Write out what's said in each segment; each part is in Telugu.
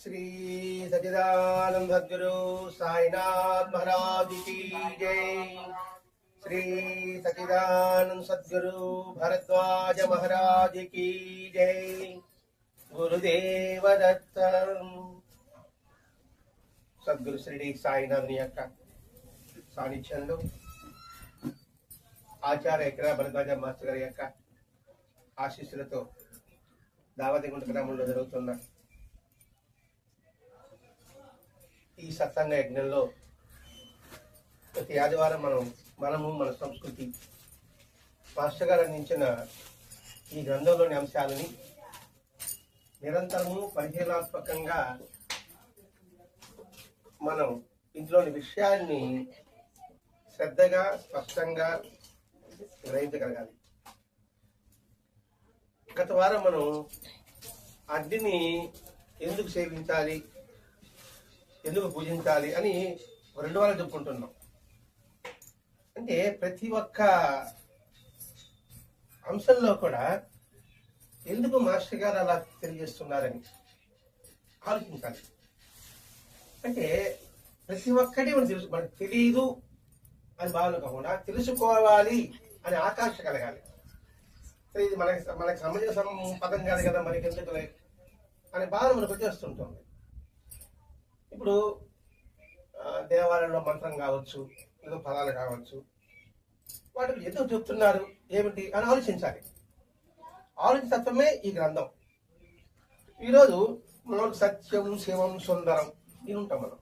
श्री सच्चिदानंद सद्गुरु साईनाथ महाराज की जय। श्री सच्चिदानंद सद्गुरु भरद्वाज महाराज की जय। गुरुदेव दत्त। సద్గురు శ్రీ సాయినాథుని యొక్క సాన్నిధ్యంలో ఆచార్య ఎకరా భరద్వాజ మాస్టర్ గారి యొక్క ఆశీస్సులతో దావతిగుంట గ్రామంలో జరుగుతున్న ఈ సత్సంగ యజ్ఞంలో ప్రతి ఆదివారం మన సంస్కృతి మాస్టర్ గారు అందించిన ఈ గ్రంథంలోని అంశాలని నిరంతరము పరిశీలనాత్మకంగా మనం ఇంట్లోని విషయాన్ని శ్రద్ధగా స్పష్టంగా గ్రహించగలగాలి. గత వారం మనం అగ్నిని ఎందుకు సేవించాలి, ఎందుకు పూజించాలి అని 2 వారాలు చెప్పుకుంటున్నాం. అంటే ప్రతి ఒక్క అంశంలో కూడా ఎందుకు మాస్టర్ గారు అలా తెలియజేస్తున్నారని ఆలోచించాలి. అంటే ప్రతి ఒక్కటి మనకు తెలియదు అని భావన కాకుండా తెలుసుకోవాలి అనే ఆకాంక్ష కలగాలి. ఇది మనకి సంబంధించిన పదం కాదు కదా, మనకి ఎందుకు అనే భావన మనకు వచ్చేస్తుంటుంది. ఇప్పుడు దేవాలయంలో మంత్రం కావచ్చు, ఏదో పదాలు కావచ్చు, వాటికి ఎందుకు చెప్తున్నారు ఏమిటి అని ఆలోచించాలి. ఆలోచించటమే ఈ గ్రంథం. ఈరోజు మనం సత్యం శివం సుందరం ఇది ఉంటాం. మనం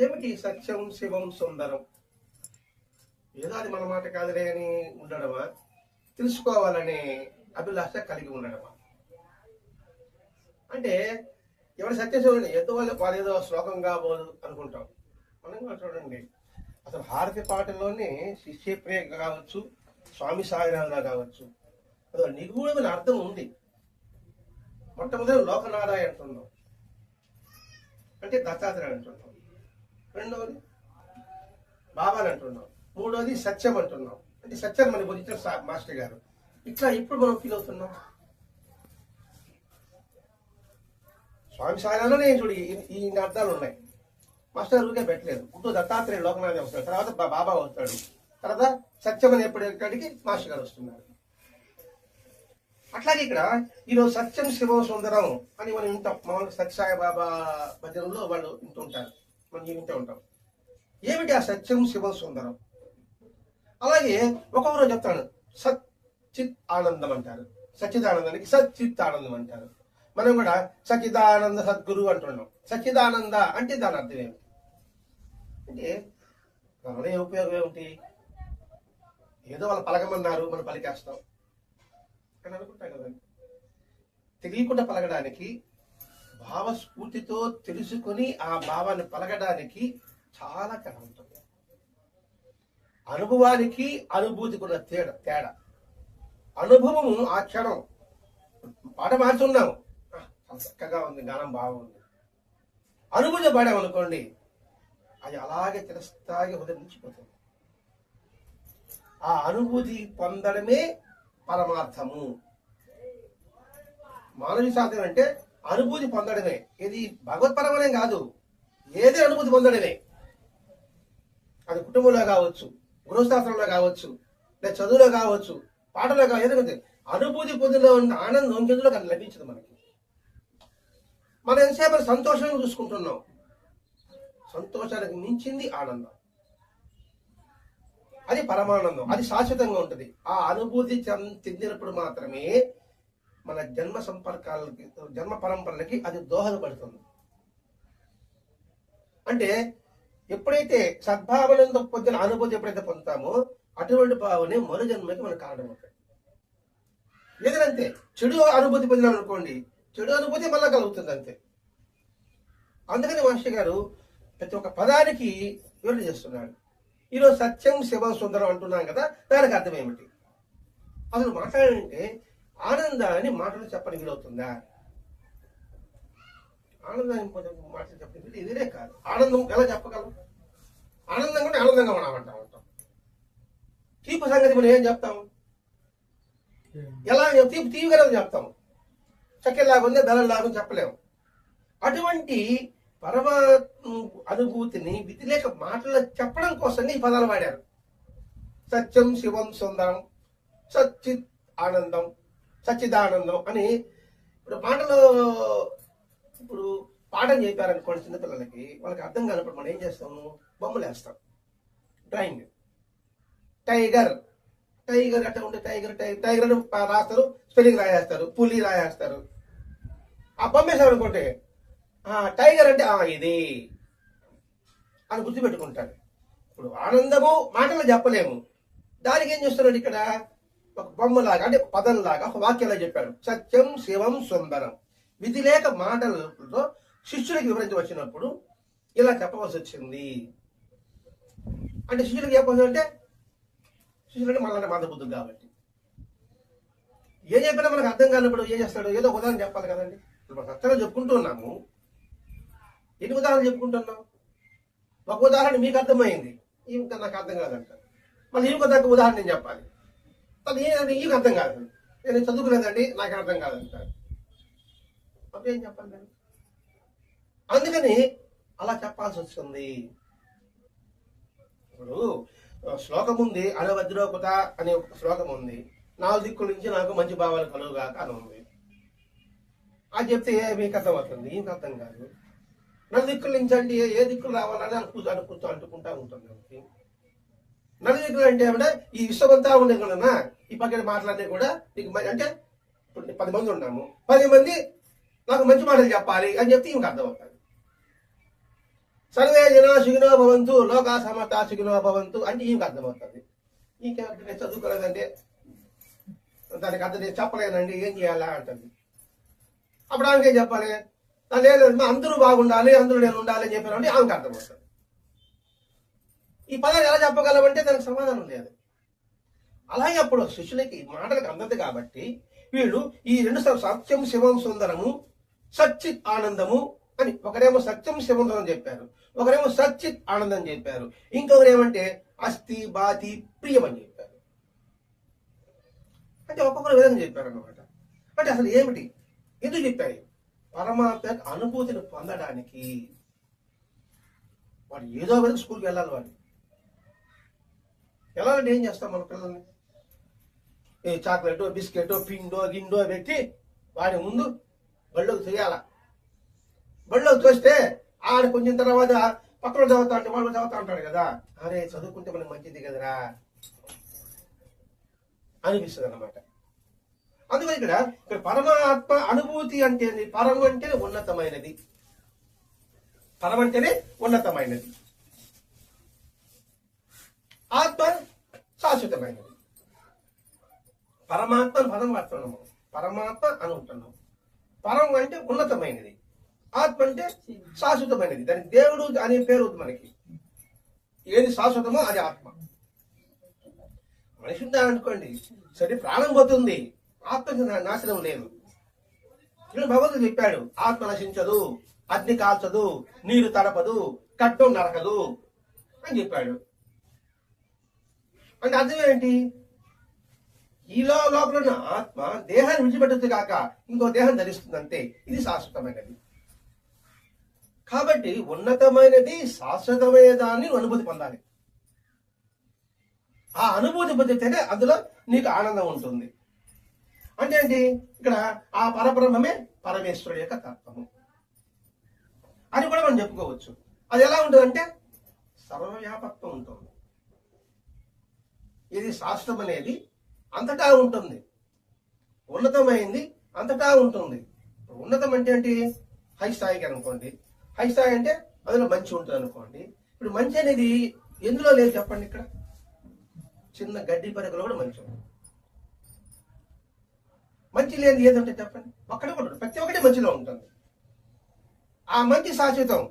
ఏమిటి సత్యం శివం సుందరం? ఏదో అది మన మాట కాదులే అని ఉండడమా, తెలుసుకోవాలనే అభిలాష కలిగి ఉండడమా? అంటే ఎవరి సత్యం ఏదో వాళ్ళు ఏదో శ్లోకం కాబోదు అనుకుంటాం. మనం చూడండి, అసలు హారతి పాటలోనే శిష్యప్రియ కావచ్చు, స్వామి సాయినాథులా కావచ్చు, అదో నిగూఢమైన అర్థం ఉంది. మొట్టమొదటి లోకనారాయణ అంటున్నాం అంటే దత్తాత్రేయుడు అంటున్నాం, రెండవది బాబాని అంటున్నాం, మూడవది సత్యం అంటున్నాం అంటే సత్యాన్ని మనకి బోధించిన మాస్టర్ గారు. ఇట్లా ఇప్పుడు మనం ఫీల్ అవుతున్నాం. స్వామి సాయిలో నేను చూడు ఈ అర్థాలు ఉన్నాయి. మాస్టర్ గారు ఊరికే పెట్టలేదు. ఇప్పుడు దత్తాత్రేయుడు లోకనాథ వస్తాడు, తర్వాత బాబా వస్తాడు, తర్వాత సత్యం అని ఎప్పటికడికి మాస్టర్ గారు వస్తున్నారు. అట్లాగే ఇక్కడ ఈరోజు సత్యం శివం సుందరం అని మనం వింటాం. మామూలుగా సత్యసాయి బాబా భజనలో వాళ్ళు వింటుంటారు, మనం వింటూ ఉంటాం. ఏమిటి ఆ సత్యం శివం సుందరం? అలాగే ఒక్కొక్కరు చెప్తాను సచ్చిత్ ఆనందం అంటారు, సచ్చిదానందానికి సచ్చిత్ ఆనందం అంటారు. మనం కూడా సచ్చిదానంద సద్గురు అంటున్నాం. సచ్చిదానంద అంటే దాని అర్థం ఏమిటి? అంటే దానివల్ల ఉపయోగం ఏమిటి? ఏదో వాళ్ళు పలకమన్నారు, మనం పలికేస్తాం అని అనుకుంటాం కదండి. తెలియకుండా పలకడానికి, భావస్ఫూర్తితో తెలుసుకొని ఆ భావాన్ని పలకడానికి చాలా కథ ఉంటుంది. అనుభవానికి అనుభూతికి ఉన్న తేడా. అనుభవము ఆ క్షణం పాట మార్చున్నాము, చక్కగా ఉంది, గానం బాగుంది. అనుభూతి పాడామనుకోండి, అది అలాగే తిరస్థాయి హృదయించిపోతుంది. ఆ అనుభూతి పొందడమే పరమార్థము. మానవ సాధన అంటే అనుభూతి పొందడమే. ఇది భగవత్పరమనే కాదు, ఏదే అనుభూతి పొందడమే. అది కుటుంబంలో కావచ్చు, గృహశాస్త్రంలో కావచ్చు, లేదా చదువులో కావచ్చు, పాటలో కావచ్చు, ఏదైనా అనుభూతి పొందిన ఆనందం ఇంకెందులో కానీ లభించదు మనకి. మనం ఎంతసేపు సంతోషంగా చూసుకుంటున్నాం. సంతోషానికి మించింది ఆనందం. అది పరమానందం, అది శాశ్వతంగా ఉంటుంది. ఆ అనుభూతి చెందినప్పుడు మాత్రమే మన జన్మ పరంపరలకి అది దోహదపడుతుంది. అంటే ఎప్పుడైతే సద్భావనంతో పొందిన అనుభూతి ఎప్పుడైతే పొందుతామో అటువంటి భావనే మరో జన్మకి మనకు కారణమవుతాయి. లేదంటే చెడు అనుభూతి పొందినాం అనుకోండి, చెడు అనుభూతి మళ్ళా కలుగుతుంది అంతే. అందుకని మాస్టర్ గారు ప్రతి ఒక్క పదానికి వివరణ చేస్తున్నాడు. ఈరోజు సత్యం శివం సుందరం అంటున్నాం కదా, దానికి అర్థం ఏమిటి? అసలు మాట్లాడాలంటే ఆనందాన్ని మాటలు చెప్పని వీలవుతుందా? ఆనందాన్ని మాటలు చెప్పని ఇదిరే కాదు. ఆనందం ఎలా చెప్పగలం? ఆనందంగా ఉంటే ఆనందంగా ఉన్నామంటాం. తీపి సంగతి మనం ఏం చెప్తాం? ఎలా తీపి తీవిగా చెప్తాం. చక్కెర లాగుంది, బెల్లం లాగుంది చెప్పలేము. అటువంటి పరమ అనుభూతిని విధిలేక మాటల్లో చెప్పడం కోసం ఈ పదాలు వాడారు. సత్యం శివం సుందరం, సచ్చిత్ ఆనందం, సచ్చిదానందం అని. ఇప్పుడు మాటలో ఇప్పుడు పాఠం చెప్పారనుకోండి చిన్నపిల్లలకి, వాళ్ళకి అర్థం కానప్పుడు మనం ఏం చేస్తాము, బొమ్మలు వేస్తాం. డ్రాయింగ్, టైగర్ టైగర్ అట్లా ఉంటే టైగర్ టైగర్ అని రాస్తారు, స్పెల్లింగ్ రాయేస్తారు, పులి రాయేస్తారు. ఆ బొమ్మ వేసాం అనుకోండి, టైగర్ అంటే ఇది అని గుర్తుపెట్టుకుంటాడు. ఇప్పుడు ఆనందము మాటలు చెప్పలేము, దానికి ఏం చేస్తున్నాడు ఇక్కడ ఒక బొమ్మలాగా అంటే పదంలాగా ఒక వాక్యంలో చెప్పాడు. సత్యం శివం సుందరం. విధి లేక మాటలతో శిష్యులకి వివరించవచ్చినప్పుడు ఇలా చెప్పవలసి వచ్చింది. అంటే శిష్యులకి చెప్పవలసి అంటే శిష్యులంటే మళ్ళీ మందబుద్ధులు కాబట్టి ఏం చెప్పినా మనకు అర్థం కానప్పుడు ఏం చేస్తాడు, ఏదో ఉదాహరణ చెప్పాలి కదండి. ఇప్పుడు మనం సత్యంగా చెప్పుకుంటూ ఉన్నాము, ఎన్ని ఉదాహరణలు చెప్పుకుంటున్నాం. ఒక ఉదాహరణ మీకు అర్థమైంది, ఇంకా నాకు అర్థం కాదంట, మళ్ళీ ఇంకో దగ్గర ఉదాహరణ నేను చెప్పాలి, ఈయనకు అర్థం కాదు, నేను చదువుకునేదండి నాకు అర్థం కాదంట, అప్పుడు ఏం చెప్పాలి నేను. అందుకని అలా చెప్పాల్సి వస్తుంది. ఇప్పుడు శ్లోకం ఉంది, అనవద్రోకుత అనే ఒక శ్లోకం ఉంది. 4 దిక్కుల నుంచి నాకు మంచి భావాలు కలుగుగాక అని ఉంది. అది చెప్తే మీకు అర్థం అవుతుంది, ఇంక అర్థం కాదు. 4 దిక్కుల నుంచి అంటే ఏ దిక్కులు రావాలని అంటుకుంటా ఉంటుంది. 4 దిక్కులు అంటే ఏమంటే ఈ విశ్వమంతా ఉండే కన్నా ఈ పక్కన మాట్లాడితే కూడా నీకు అంటే ఇప్పుడు 10 మంది ఉన్నాము, 10 మంది నాకు మంచి మాటలు చెప్పాలి అని చెప్తే ఇంక అర్థం అవుతుంది. సర్వే జన సుఖినో భవంతు, లోకా సమస్తా సుఖినో భవంతు అంటే ఇంక అర్థమవుతుంది. ఇంకేమంటే నేను చదువుకోలేదంటే దానికి అర్థం నేను చెప్పలేనండి, ఏం చేయాలా అంటుంది. అప్పుడు ఆమెకి ఏం చెప్పాలి, లేదు అందరూ బాగుండాలి, అందరూ నేను ఉండాలి అని చెప్పానంటే ఆమెకు అర్థమవుతుంది. ఈ పదాలు ఎలా చెప్పగలమంటే దానికి సమాధానం లేదు. అలాగే అప్పుడు శిష్యులకి మాటలకు అందదు కాబట్టి వీళ్ళు ఈ 2 సత్యం శివం సుందరము, సచ్చిత్ ఆనందము అని, ఒకరేమో సత్యం శివం సుందరం చెప్పారు, ఒకరేమో సచ్చిత్ ఆనందం చెప్పారు, ఇంకొకరు ఏమంటే అస్థి బాతి ప్రియం అని చెప్పారు. అంటే ఒక్కొక్కరు విధంగా చెప్పారు అన్నమాట. అంటే అసలు ఏమిటి, ఎందుకు చెప్పారు? పరమాత్మ అనుభూతిని పొందడానికి. వాడు ఏదో విధంగా స్కూల్కి వెళ్ళాలి. వాడు వెళ్ళాలంటే ఏం చేస్తాం మన పిల్లల్ని, ఏ చాక్లెటో బిస్కెటో పిండో గిండో పెట్టి వాడి ముందు బళ్ళోకి చేయాల. బళ్ళోకి తోస్తే ఆడ కొంచెం తర్వాత పక్కన చదువుతా అంటే వాళ్ళు చదువుతా ఉంటాడు కదా, అరే చదువుకుంటే మనకు మంచిది కదరా అనిపిస్తుంది అన్నమాట. అందుకని ఇక్కడ పరమాత్మ అనుభూతి అంటే పరం అంటేనే ఉన్నతమైనది, పరం అంటేనే ఉన్నతమైనది, ఆత్మ శాశ్వతమైనది. పరమాత్మ పదం వాడుతున్నాము, పరమాత్మ అని ఉంటున్నాం. పరం అంటే ఉన్నతమైనది, ఆత్మ అంటే శాశ్వతమైనది. దానికి దేవుడు అనే పేరు ఉంది మనకి. ఏది శాశ్వతమో అది ఆత్మ. మనిషి ఉందా అనుకోండి, సరే ప్రాణం పోతుంది, ఆత్మకి నాశనం లేదు. ఇక్కడ భగవంతుడు చెప్పాడు, ఆత్మ నశించదు, అగ్ని కాల్చదు, నీరు తడపదు, కట్టం నరకదు అని చెప్పాడు. అంటే అర్థం ఏంటి, ఈ లోపల ఉన్న ఆత్మ దేహాన్ని విడిచిపెట్టదు కాక ఇంకో దేహం ధరిస్తుంది అంతే. ఇది శాశ్వతమైనది. కాబట్టి ఉన్నతమైనది శాశ్వతమైన దాన్ని అనుభూతి పొందాలి. ఆ అనుభూతి పొందితేనే అందులో నీకు ఆనందం ఉంటుంది. అంటే ఏంటి, ఇక్కడ ఆ పరబ్రహ్మమే పరమేశ్వరుడు యొక్క తత్వము అని కూడా మనం చెప్పుకోవచ్చు. అది ఎలా ఉంటుందంటే సర్వవ్యాపకం ఉంటుంది. ఇది శాశ్వతం అనేది అంతటా ఉంటుంది, ఉన్నతమైంది అంతటా ఉంటుంది. ఉన్నతం అంటే ఏంటి, హై స్థాయికి అనుకోండి. హై స్థాయి అంటే అందులో మంచి ఉంటుంది అనుకోండి. ఇప్పుడు మంచి అనేది ఎందులో లేదు చెప్పండి. ఇక్కడ చిన్న గడ్డి పరకలో కూడా మంచి ఉంది. మంచి లేనిది ఏదంటే చెప్పండి, ఒక్కడే కూడా ప్రతి ఒక్కటి మంచిలో ఉంటుంది. ఆ మంచి శాశ్వతం.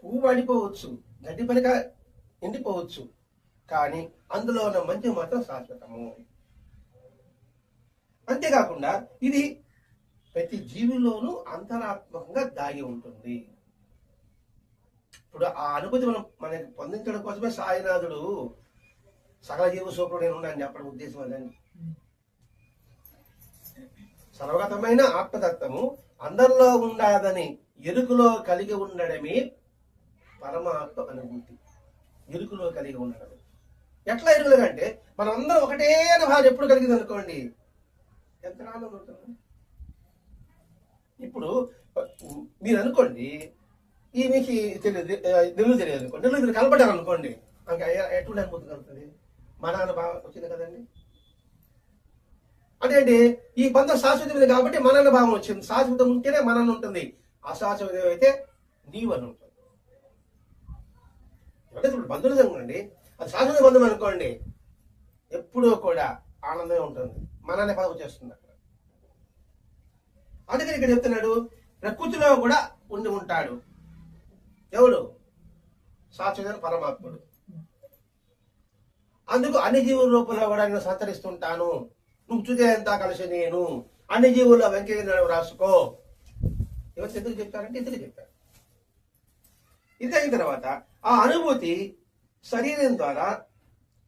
పువ్వు పడిపోవచ్చు, గడ్డి పరక ఎండిపోవచ్చు, కానీ అందులో ఉన్న మంచి మాత్రం శాశ్వతము. అంతేకాకుండా ఇది ప్రతి జీవిలోనూ అంతరాత్మకంగా దాగి ఉంటుంది. ఇప్పుడు ఆ అనుభూతి మనకి పొందించడం కోసమే సాయినాథుడు సకల జీవ సూపరుడు నేను ఉన్నాను చెప్పడం ఉద్దేశం అదండి. సర్వగతమైన ఆత్మతత్వము అందరిలో ఉండాదని ఎరుకలో కలిగి ఉండడమే పరమాత్మ అనుభూతి. ఎరుకలో కలిగి ఉండడం ఎట్లా ఎరుకలుగా అంటే మనం అందరం ఒకటే అనే భావన ఎప్పుడు కలిగింది అనుకోండి, ఎంత ఆనందం ఉంటుంది. ఇప్పుడు మీరు అనుకోండి, ఈ మీకు తెలియదు, నెల్లూరు తెలియదు అనుకోండి, నెల్లూరు మీరు కనపడ్డారు అనుకోండి, ఎటువంటి అనుభూతి కలుగుతుంది? మా నాన్న బాగా వచ్చింది కదండి. అంటే ఈ బంధం శాశ్వతమైనది కాబట్టి మనన్న భావం వచ్చింది. శాశ్వతం ఉంటేనే మనన్న ఉంటుంది, అశాశ్వతం అయితే నీవని ఉంటుంది. ఇప్పుడు బంధువులు అనుకోండి, అది శాశ్వత బంధం అనుకోండి, ఎప్పుడూ కూడా ఆనందమే ఉంటుంది. మననే పదవి వచ్చేస్తుంది అక్కడ. అందుకని ఇక్కడ చెప్తున్నాడు, ప్రకృతిలో కూడా ఉండి ఉంటాడు. ఎవడు? శాశ్వత పరమాత్ముడు. అందుకు అన్ని జీవుల రూపంలో కూడా నేను సంతరిస్తుంటాను. నువ్వు చూసేంత కలిసి నేను అన్ని జీవుల్లో వెంకయ్య రాసుకో. ఎవరు ఎందుకు చెప్తారంటే ఎందుకు చెప్పారు. ఇది అయిన తర్వాత ఆ అనుభూతి శరీరం ద్వారా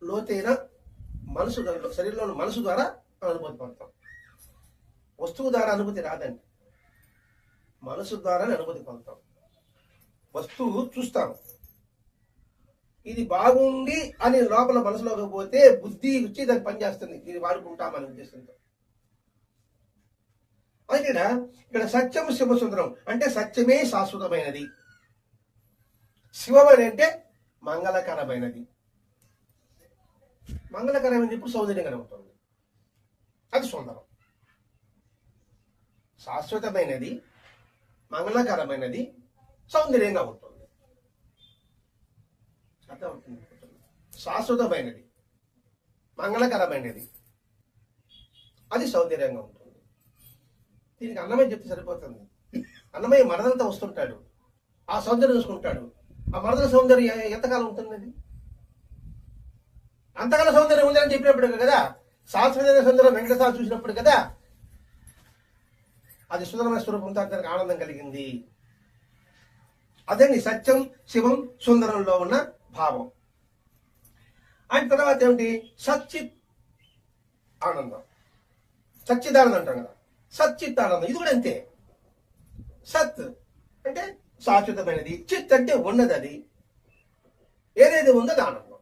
లోతైన మనసు, శరీరంలోని మనసు ద్వారా అనుభూతి పొందుతాం. వస్తువు ద్వారా అనుభూతి రాదండి, మనసు ద్వారానే అనుభూతి పొందుతాం. వస్తువు చూస్తాం, ఇది బాగుంది అని లోపల మనసులోకి పోతే బుద్ధి వచ్చి దాన్ని పనిచేస్తుంది, ఇది వాడుకుంటామని ఉద్దేశంతో. అయితే ఇక్కడ సత్యం శివసుందరం అంటే సత్యమే శాశ్వతమైనది, శివం అంటే మంగళకరమైనది. మంగళకరమైనది ఇప్పుడు సౌందర్యంగా ఉంటుంది, అది సుందరం. శాశ్వతమైనది, మంగళకరమైనది, సౌందర్యంగా ఉంటుంది. అర్థమవుతుంది. శాశ్వతమైనది, మంగళకరమైనది, అది సౌందర్యంగా ఉంటుంది. దీనికి అన్నమయ్య చెప్తే సరిపోతుంది. అన్నమయ్య మరదంతా వస్తుంటాడు, ఆ సౌందర్యం చూసుకుంటాడు. ఆ మరదల సౌందర్యం ఎంతకాలం ఉంటుంది? అంతకాలం సౌందర్యం ఉందని చెప్పినప్పుడు కదా, శాశ్వతమైన సౌందర్యం వెంకటేశ్వర చూసినప్పుడు కదా అది సుందరమైన స్వరూపంతో అతనికి ఆనందం కలిగింది. అదే సత్యం శివం సుందరంలో ఉన్న భావం. ఆయన తర్వాత ఏమిటి? సచ్చిత్ ఆనందం, సచ్చిదానందం అంటాం కదా, సచ్చిత్ ఆనందం. ఇది కూడా అంతే. సత్ అంటే శాశ్వతమైనది, చిత్ అంటే ఉన్నది, అది ఏదైతే ఉందో అది ఆనందం.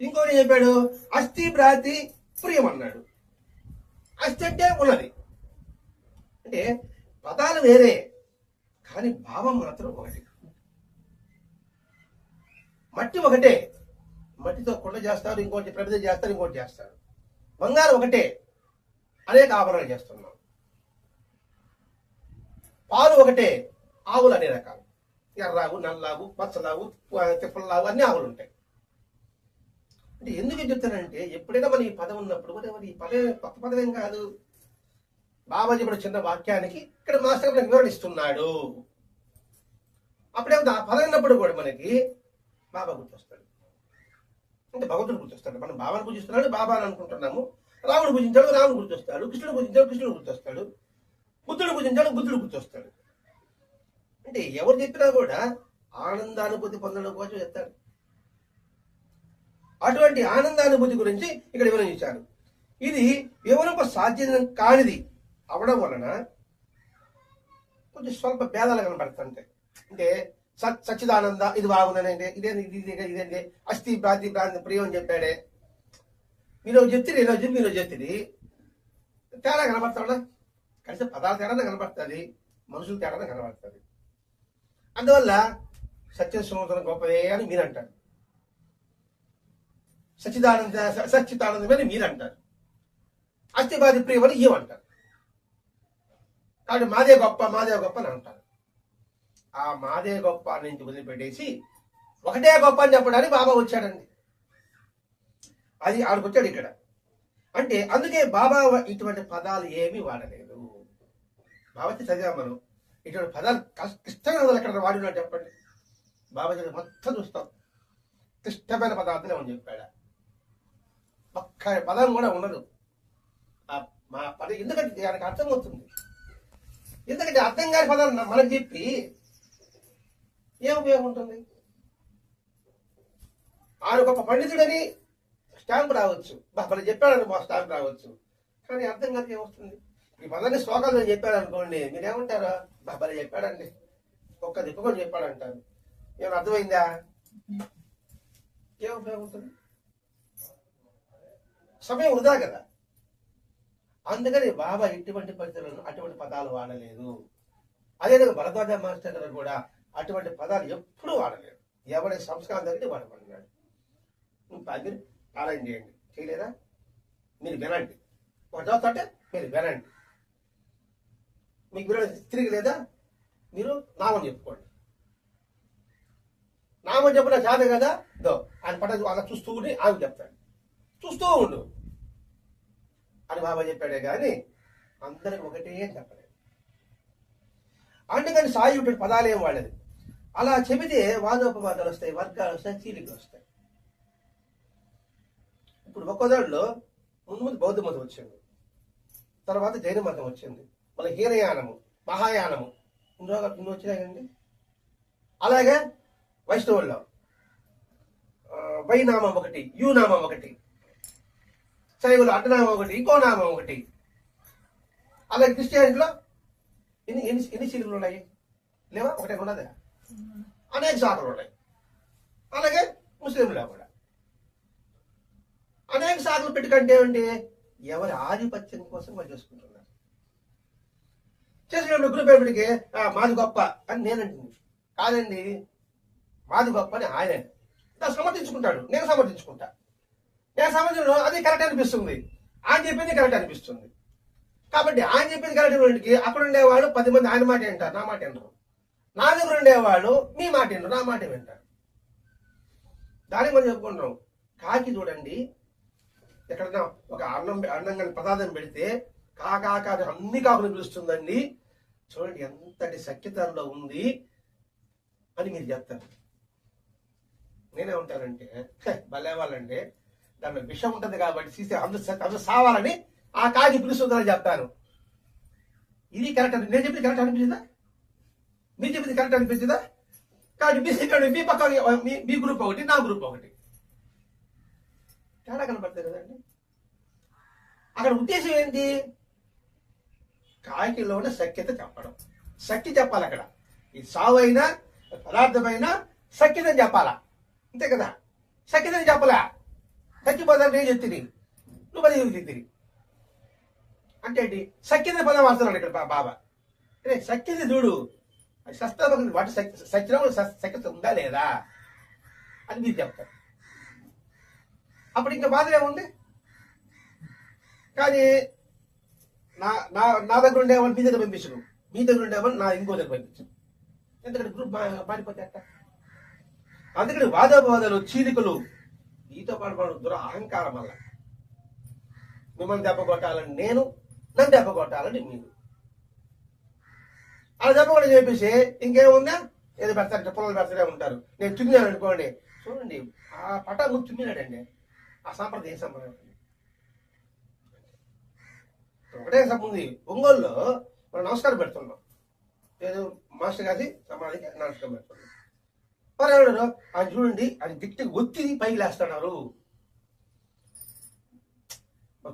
ఇంకోటి చెప్పాడు, అస్థి భ్రాతి ప్రియం అన్నాడు. అస్థి అంటే ఉన్నది, అంటే పదాలు వేరే కానీ భావం మాత్రం ఒకటి. మట్టి ఒకటే, మట్టితో కుండ చేస్తారు, ఇంకోటి ప్రమిద చేస్తారు, ఇంకోటి చేస్తారు. బంగారం ఒకటే, అనేక ఆభరణాలు చేస్తున్నాం. పాలు ఒకటే, ఆవులు అనే రకాలు, ఎర్రాగు, నల్లాగు, పచ్చలాగు, తిప్పలాగు, అన్ని ఆవులు ఉంటాయి. అంటే ఎందుకు చెప్తానంటే ఎప్పుడైనా మన ఈ పదం ఉన్నప్పుడు మరి ఈ పదం కొత్త పదం కాదు. బాబాజీ ఇప్పుడు చిన్న వాక్యానికి ఇక్కడ మాస్టర్ మనకి వివరణ ఇస్తున్నాడు. అప్పుడేమో ఆ పదం ఉన్నప్పుడు కూడా మనకి బాబా గుర్తొస్తాడు, అంటే భగవంతుడు గుర్తొస్తాడు. మనం బాబాను పూజిస్తున్నాడు, బాబా అని అనుకుంటున్నాము. రాముడు పూజించాడు, రాముడు గుర్తొస్తాడు. కృష్ణుడు పూజించాడు, కృష్ణుడు గుర్తొస్తాడు. బుద్ధుడు పూజించాడు, బుద్ధుడు గుర్తొస్తాడు. అంటే ఎవరు చెప్పినా కూడా ఆనందానుభూతి పొందడం కోసం చెప్తాడు. అటువంటి ఆనందానుభూతి గురించి ఇక్కడ వివరించారు. ఇది వివరింప సాధ్యం కానిది అవడం వలన కొంచెం స్వల్ప భేదాలు కనబడుతుంటాయి. అంటే సచ్చిదానంద ఇది బాగుందనండి, ఇదేంటి అస్థి భ్రాంతి ప్రియం అని చెప్పాడే, మీరు చెప్తే మీరు చెప్తుంది తేడా కనబడతాడా? కలిసి పదాలు తేడా కనబడుతుంది, మనుషులు తేడా కనబడుతుంది. అందువల్ల సత్య సంవత్సరం గొప్పదే అని మీరు అంటారు, సచ్చిదానందం అని మీరు అంటారు, అస్థిబాది ప్రియం అని ఏమంటారు. కాబట్టి మాదే గొప్ప అని అంటారు. ఆ మాదే గొప్ప నుంచి వదిలిపెట్టేసి ఒకటే గొప్ప అని చెప్పడానికి బాబా వచ్చాడండి. అది ఆడికొచ్చాడు ఇక్కడ. అంటే అందుకే బాబా ఇటువంటి పదాలు ఏమీ వాడలేదు. బాబాకి చదివాం మనం, ఇటువంటి పదాలు క్లిష్టమైన ఎక్కడ వాడినా చెప్పండి. బాబా మొత్తం చూస్తాం, క్లిష్టమైన పదార్థాలు ఏమని చెప్పాడా? ఒక్క పదం కూడా ఉండదు మా పదం. ఎందుకంటే దానికి అర్థమవుతుంది. ఎందుకంటే అర్థం కాని పదాలు మనకు చెప్పి ఏం ఉపయోగం ఉంటుంది? ఆయన గొప్ప పండితుడని స్టాంప్ రావచ్చు, మనం చెప్పాడని మా స్టాంప్ రావచ్చు, కానీ అర్థం కాక ఏమొస్తుంది? ఈ పదాన్ని శ్లోకాలు నేను చెప్పాడు అనుకోండి, మీరేమంటారు? బాబాయ్ చెప్పాడండి, ఒక్క దిక్కుకొని చెప్పాడంటారు. ఏమైనా అర్థమైందా? ఏం ఉపయోగం ఉంటుంది? సమయం వృధా కదా. అందుకని బాబా ఇటువంటి పరిస్థితులను అటువంటి పదాలు వాడలేదు. అదేవిధంగా భరద్వాజ మాస్టర్ గారు కూడా అటువంటి పదాలు ఎప్పుడూ వాడలేదు. ఎవరి సంస్కారం దగ్గర వాడమన్నాడు. మీరు పాలన చేయండి, చేయలేదా? మీరు వినండి, ఒక చదువుతుంటే మీరు వినండి. మీకు వినడం తిరిగి లేదా? మీరు నామం చెప్పుకోండి. నామం చెప్పిన చాలు కదా, దో ఆయన పట్ట అలా చూస్తూ ఉండి ఆమె చెప్తాడు, చూస్తూ ఉండు అని బాబా చెప్పాడే కానీ అందరికి ఒకటే చెప్పలేదు. అందుకని సాయి ఇటువంటి పదాలు ఏం వాడేది. అలా చెబితే వాదోపవాదాలు వస్తాయి, వర్గాలు వస్తాయి, చీలికలు వస్తాయి. ఇప్పుడు ఒక్కోదాంట్లో ముందు బౌద్ధ మతం వచ్చింది, తర్వాత జైన మతం వచ్చింది, మళ్ళీ హీనయానము, మహాయానము, ఇన్ని వచ్చినాయండి. అలాగే వైష్ణవుల్లో వైనామం ఒకటి, యునామం ఒకటి, శైవులు అడ్డనామం ఒకటి, ఇంకో నామం ఒకటి. అలాగే క్రిస్టియానిటీలో ఎన్ని చీలికలు ఉన్నాయి? లేవా? ఒకటే ఉన్నదా? అనేక శాఖలు ఉన్నాయి. అలాగే ముస్లింలో కూడా అనేక శాఖలు పెట్టుకంటే ఏమంటే ఎవరి ఆధిపత్యం కోసం వాళ్ళు చేసుకుంటున్నారు. చేసిన గురుపేపటికి మాది గొప్ప అని నేనంటుంది. కాదండి, మాది గొప్ప అని ఆయన సమర్థించుకుంటాడు, నేను సమర్థించుకుంటా. నేను సమర్థించడం అది కరెక్ట్ అనిపిస్తుంది, ఆయన చెప్పింది కరెక్ట్ అనిపిస్తుంది. కాబట్టి ఆయన చెప్పింది కరెక్ట్ వాడికి అక్కడ ఉండేవాళ్ళు 10 మంది ఆయన మాట వింటారు, నా మాట వింటారు. నా దగ్గర ఉండేవాళ్ళు మీ మాట వింటారు, నా మాట వింటారు. దానికి మనం చెప్పుకుంటాం. కాకి చూడండి, ఎక్కడన్నా ఒక అన్నంగా పదార్థం పెడితే కాకా అన్ని కాకులు పిలుస్తుందండి, చూడండి ఎంతటి సఖ్యతలో ఉంది అని మీరు చెప్తారు. నేనేమంటానంటే భలే వాళ్ళంటే దాంట్లో విషం ఉంటుంది కాబట్టి తీసే అందరూ సావాలని ఆ కాకి పిలుస్తుందని చెప్తాను. ఇది కరెక్ట్ అని నేను చెప్పింది కరెక్ట్ అనిపించిందా? మీరు చెప్పింది కరెక్ట్ అనిపించిందా? కాబట్టి మీ పక్క మీ గ్రూప్ ఒకటి, నా గ్రూప్ ఒకటి, తేడా కనపడతాయి కదండి. అక్కడ ఉద్దేశం ఏంటి? కాకిలోనే సఖ్యత చెప్పడం, సఖ్య చెప్పాలి. అక్కడ ఈ సావు అయినా పదార్థమైనా సఖ్యతని చెప్పాలా, అంతే కదా. సఖ్యతని చెప్పలే, సఖ్యపదాన్ని నేను చెప్తుంది, నువ్వు పది చెప్తుంది అంటే ఏంటి? సఖ్యత పదం వాడుతున్నాడు ఇక్కడ బాబా. అరే సఖ్యత చూడు, శస్త్రం వాటి సత్యంలో సఖ్యత ఉందా లేదా అని మీరు చెప్తారు. అప్పుడు ఇంకా బాధ ఏముంది? కానీ నా దగ్గర ఉండేవాళ్ళు మీ దగ్గర పంపించను, మీ దగ్గర ఉండేవాళ్ళు నా ఇంకో దగ్గర పంపించను. ఎందుకంటే గ్రూప్ మారిపోతే అట్ట. అందుకని వాదోపవాదాలు, చీలికలు, నీతో పాటు దురహంకారం వల్ల మిమ్మల్ని దెబ్బ కొట్టాలని నేను, నన్ను దెబ్బ కొట్టాలని మీరు, అలా దెబ్బ కూడా చెప్పేసి ఇంకేముందా ఏదో పెడతారు, పొలాలు పెడతానే ఉంటారు. నేను తుమ్మినాను అనుకోండి, చూడండి ఆ పటాలు తుమ్మినాడండి, ఆ సాంప్రదాయం సంప్రదాయం ఒకటే ఉంది. ఒంగోలులో మనం నమస్కారం పెడుతున్నాం, ఏదో మాస్టర్ గారి సమాధికి నమస్కారం పెడుతున్నాం. పర్యావరణంలో ఆయన చూడండి, ఆయన గట్టిగా ఒత్తిడి పైకి లేస్తున్నారు.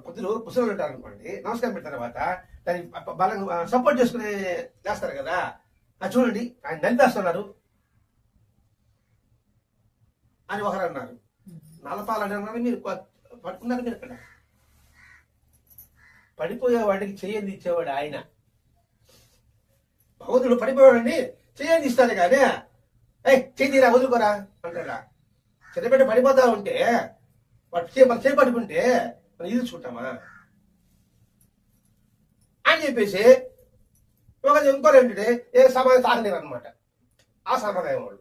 పొద్దులు పుస్తకాలు ఉంటారు అనుకోండి, నమస్కారం పెట్టిన తర్వాత దాన్ని బలంగా సపోర్ట్ చేసుకుని లేస్తారు కదా. అది చూడండి ఆయన నలిపేస్తున్నారు అని ఒకరు అన్నారు. నలపాలని అన్నారు, మీరు పట్టుకున్నారు. మీరు ఇక్కడ పడిపోయేవాడికి చెయ్యంది ఇచ్చేవాడు ఆయన. భగవంతుడు పడిపోయాడండి చెయ్యంది ఇస్తాడు కానీ చెయ్యిరా వదులుకోరా అంటాడా. చిన్నబిడ్డ పడిపోతా ఉంటే మనం చేపట్టుకుంటే మనం ఈదుచుకుంటామా అని చెప్పేసి ఇంకోరు ఏంటంటే ఏ సమాధానం తాగలేరు అనమాట. ఆ సంప్రదాయం వాళ్ళ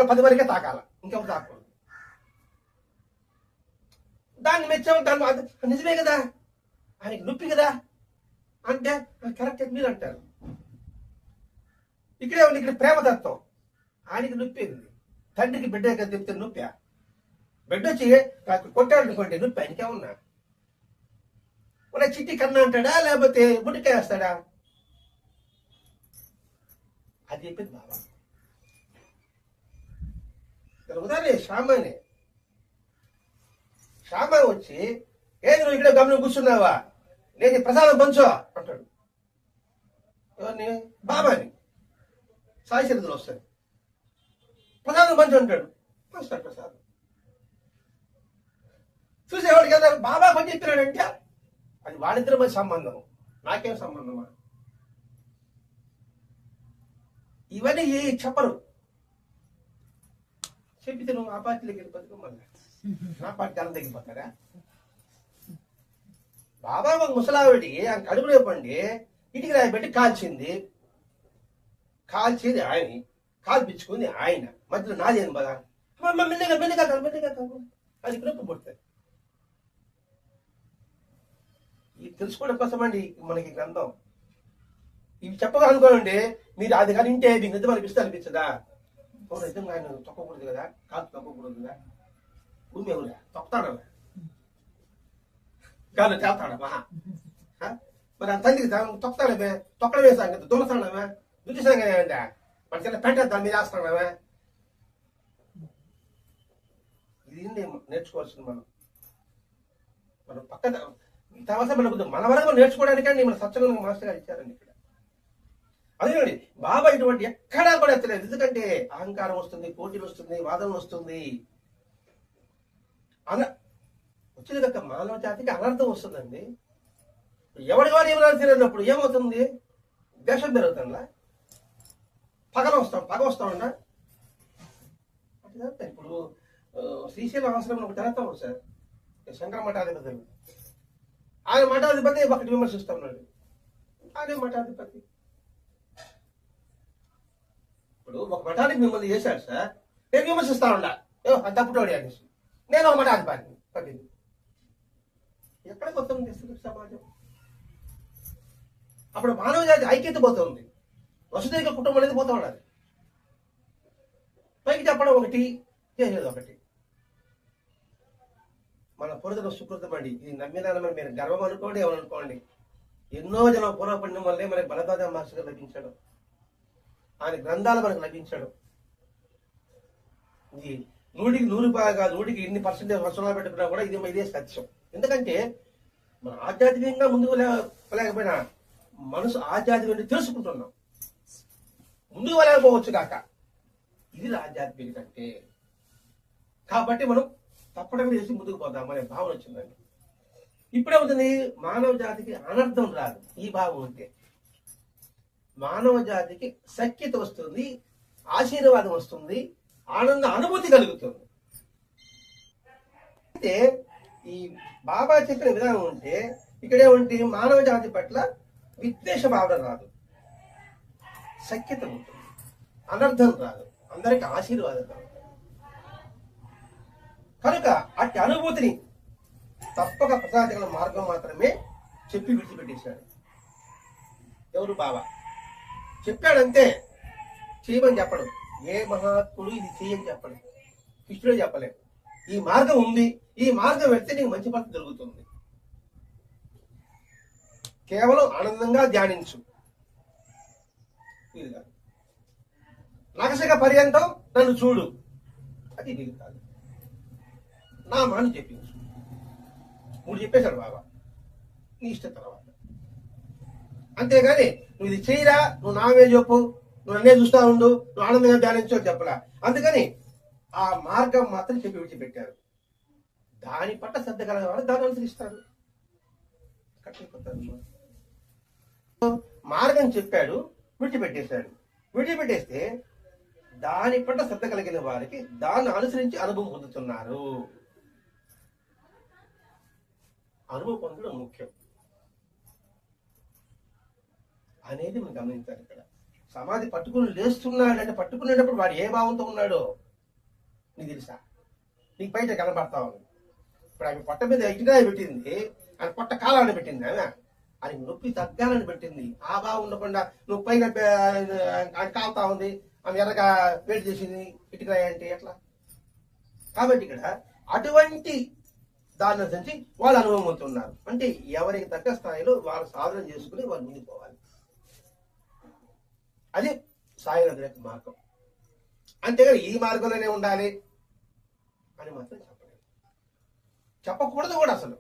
10 వరకే తాకాల, ఇంకెవరు తాకూడదు. దాన్ని మెచ్చాము, దాన్ని నిజమే కదా, ఆయనకి నొప్పి కదా అంటే కరెక్ట్ మీరు అంటారు. ఇక్కడే ఉంది, ఇక్కడ ప్రేమతత్వం. ఆయనకి నొప్పి ఉంది, తండ్రికి బిడ్డ చెప్తే నొప్పి, బిడ్డ వచ్చి కొట్టాడు అనుకోండి నొప్పి ఆయనకే ఉన్నా. మన చిట్టి కన్నా అంటాడా లేకపోతే ముడికాయ వేస్తాడా? అది చెప్పింది బాబా. ఉదాహరణ శ్యామాని వచ్చి ఏది నువ్వు ఇక్కడ గమనం కూర్చున్నావా లేదు ప్రసాదం పంచు అంటాడు. ఎవరిని? బాబాని. సాయి చరిత్రలో వస్తుంది. ప్రసాదం పంచు అంటాడు, పంచుతాడు ప్రసాదం. చూసేవాడికి కదా బాబా పని చెప్పినాడంటే అది వాళ్ళిద్దరి మధ్య సంబంధం, నాకేం సంబంధమా? ఇవన్నీ చెప్పరు. చెప్పితే నువ్వు ఆ పార్టీలోకి వెళ్ళిపోతావు, మళ్ళీ నా పార్టీ అన్న తగ్గిపోతారా? బాబా ఒక ముసలావిడి కడుపు లేపండి ఇటుకి రాయబెట్టి కాల్చింది. కాల్చేది ఆయన, కాల్పించుకుంది ఆయన. మధ్యలో నాదేం బాగా మెల్లిగా అది నొప్పి పుడుతుంది. ఇది తెలుసుకోవడం కోసం అండి మనకి గ్రంథం. ఇవి చెప్పగలనుకోండి మీరు, అది కానీ ఇంటే మీకు నిజం అనిపిస్తుందా? నిజంగా ఆయన తొక్కకూడదు కదా, కాలు తొక్కకూడదు కదా, భూమి ఎవరు తొక్కుతాడా, కాళ్ళు తేస్తాడా మహా? మరి ఆ తల్లికి తొక్కతాడమే, తొక్కడం వేసాం కదా, దున్నస్తాడమే, దుద్దిసాంగా మన చిన్న పెంట దాని మీద వేస్తాడమే. ఇది నేర్చుకోవాల్సింది మనం పక్క తర్వాత మన వరకు నేర్చుకోవడానికండి మన సత్సంగం మాస్టర్ గారు ఇచ్చారండి ఇక్కడ. అదేనండి బాబా ఇటువంటి ఎక్కడా కూడా ఎత్తలేదు. ఎందుకంటే అహంకారం వస్తుంది, పోటీలు వస్తుంది, వాదన వస్తుంది, వచ్చిన కనుక మానవ జాతికి అనర్థం వస్తుందండి. ఎవరి వారు ఏమైనా తెలియనప్పుడు ఏమవుతుంది? దేశం పెరుగుతుందా, పగ వస్తామన్నా. ఇప్పుడు శ్రీశైలం ఆశ్రమం ఒక తిరుగుతాం సార్, శంకర మఠాధిపతి. ఆయన మఠాధిపతి ఒకటి విమర్శిస్తా ఉన్నాడు. ఆయన మఠాధిపతి ఇప్పుడు ఒక మఠానికి మిమ్మల్ని చేశాడు సార్, నేను విమర్శిస్తా ఉండా, తప్పుటోడి అనేసి. నేను ఒక మఠాధిపతిని పట్టింది. ఎక్కడికి వస్తుంది సమాజం? అప్పుడు మానవ జాతి ఐక్యత పోతుంది, వసుదైక కుటుంబం అనేది పోతా ఉండాలి. పైకి చెప్పడం ఒకటి, చేసేది ఒకటి. మన పూర్వజన సుకృతం అండి. ఇది నమ్మిదానమని మీరు గర్వం అనుకోండి, ఏమనుకోండి. ఎన్నో జనం పూర్వపడిన వల్లే మనకి బలదాద మాస్టర్ లభించాడు, ఆయన గ్రంథాలు మనకు లభించాడు. ఇది 100% ఇన్ని పర్సెంటేజ్ వర్షంలో పెట్టుకున్నా కూడా ఇదే సత్యం. ఎందుకంటే మన ఆధ్యాత్మికంగా ముందుకు లేకపోయినా మనసు ఆధ్యాత్మికంగా తెలుసుకుంటున్నాం, ముందుకు వెళ్ళకపోవచ్చు కాక. ఇది ఆధ్యాత్మికత అంటే. కాబట్టి మనం తప్పడం చేసి ముందుకు పోదాం అనే భావన వచ్చిందండి. ఇప్పుడేమవుతుంది? మానవ జాతికి అనర్థం రాదు ఈ భావం ఉంటే. మానవ జాతికి సఖ్యత వస్తుంది, ఆశీర్వాదం వస్తుంది, ఆనంద అనుభూతి కలుగుతుంది. అయితే ఈ బాబా చెప్పిన విధానం ఉంటే ఇక్కడేమంటే మానవ జాతి పట్ల విద్వేష భావన రాదు, సఖ్యత ఉంటుంది, అనర్థం రాదు, అందరికి ఆశీర్వాదం రాదు. కనుక అట్టి అనుభూతిని తప్పక ప్రసాదించిన మార్గం మాత్రమే చెప్పి విడిచిపెట్టేశాడు. ఎవరు? బాబా చెప్పాడంతే, చేయమని చెప్పడం. ఏ మహాత్ముడు ఇది చేయని చెప్పడం, కృష్ణుడే చెప్పలేదు. ఈ మార్గం ఉంది, ఈ మార్గం వెళ్తే నీకు మంచి పద్ధతి దొరుకుతుంది. కేవలం ఆనందంగా ధ్యానించు, వీలు కాదు. నగసక పర్యంతం నన్ను చూడు, అది వీలు కాదు. నా మాట చెప్పించు. 3 చెప్పేశాడు బాబా, నీ ఇష్టం తర్వాత. అంతేగాని నువ్వు ఇది చేయరా, నువ్వు నామే చెప్పు, నువ్వు అన్నే చూస్తా ఉండు, నువ్వు ఆనందంగా ధ్యానించు అని చెప్పరా. అందుకని ఆ మార్గం మాత్రం చెప్పి విడిచిపెట్టారు. దాని పట్ల శ్రద్ధ కలగాలి, దాన్ని అనుసరిస్తారు. మార్గం చెప్పాడు, విడిచిపెట్టేశాడు. విడిచిపెట్టేస్తే దాని పట్ల శ్రద్ధ కలిగిన వారికి దాన్ని అనుసరించి అనుభవం పొందుతున్నారు. అనుభవం పొందడం ముఖ్యం అనేది మనం గమనించాలి. ఇక్కడ సమాధి పట్టుకుని లేస్తున్నాడంటే, పట్టుకునేటప్పుడు వాడు ఏ భావంతో ఉన్నాడో నీకు తెలుసా? నీకు బయట కనబడతా ఉంది. ఇప్పుడు ఆమె పొట్ట మీద ఇటుకాయ పెట్టింది, ఆయన పొట్ట కాలాన్ని పెట్టింది, ఆమె అది నొప్పి తగ్గాలని పెట్టింది. ఆ భావం ఉండకుండా నువ్వు పైన కాలుతా ఉంది, ఆమె ఎర్రగా వేడి చేసింది ఇటుకాయ అంటే ఎట్లా? కాబట్టి ఇక్కడ అటువంటి దాని నుంచి వాళ్ళు అనుభవం అవుతున్నారు. అంటే ఎవరికి తగ్గ స్థాయిలో వాళ్ళు సాధన చేసుకుని వాళ్ళు ముందుకు పోవాలి. అది సాయినాథ్ యొక్క మార్గం. అంతేగాని ఈ మార్గంలోనే ఉండాలి అని మాత్రం చెప్పలేదు, చెప్పకూడదు కూడా. అసలు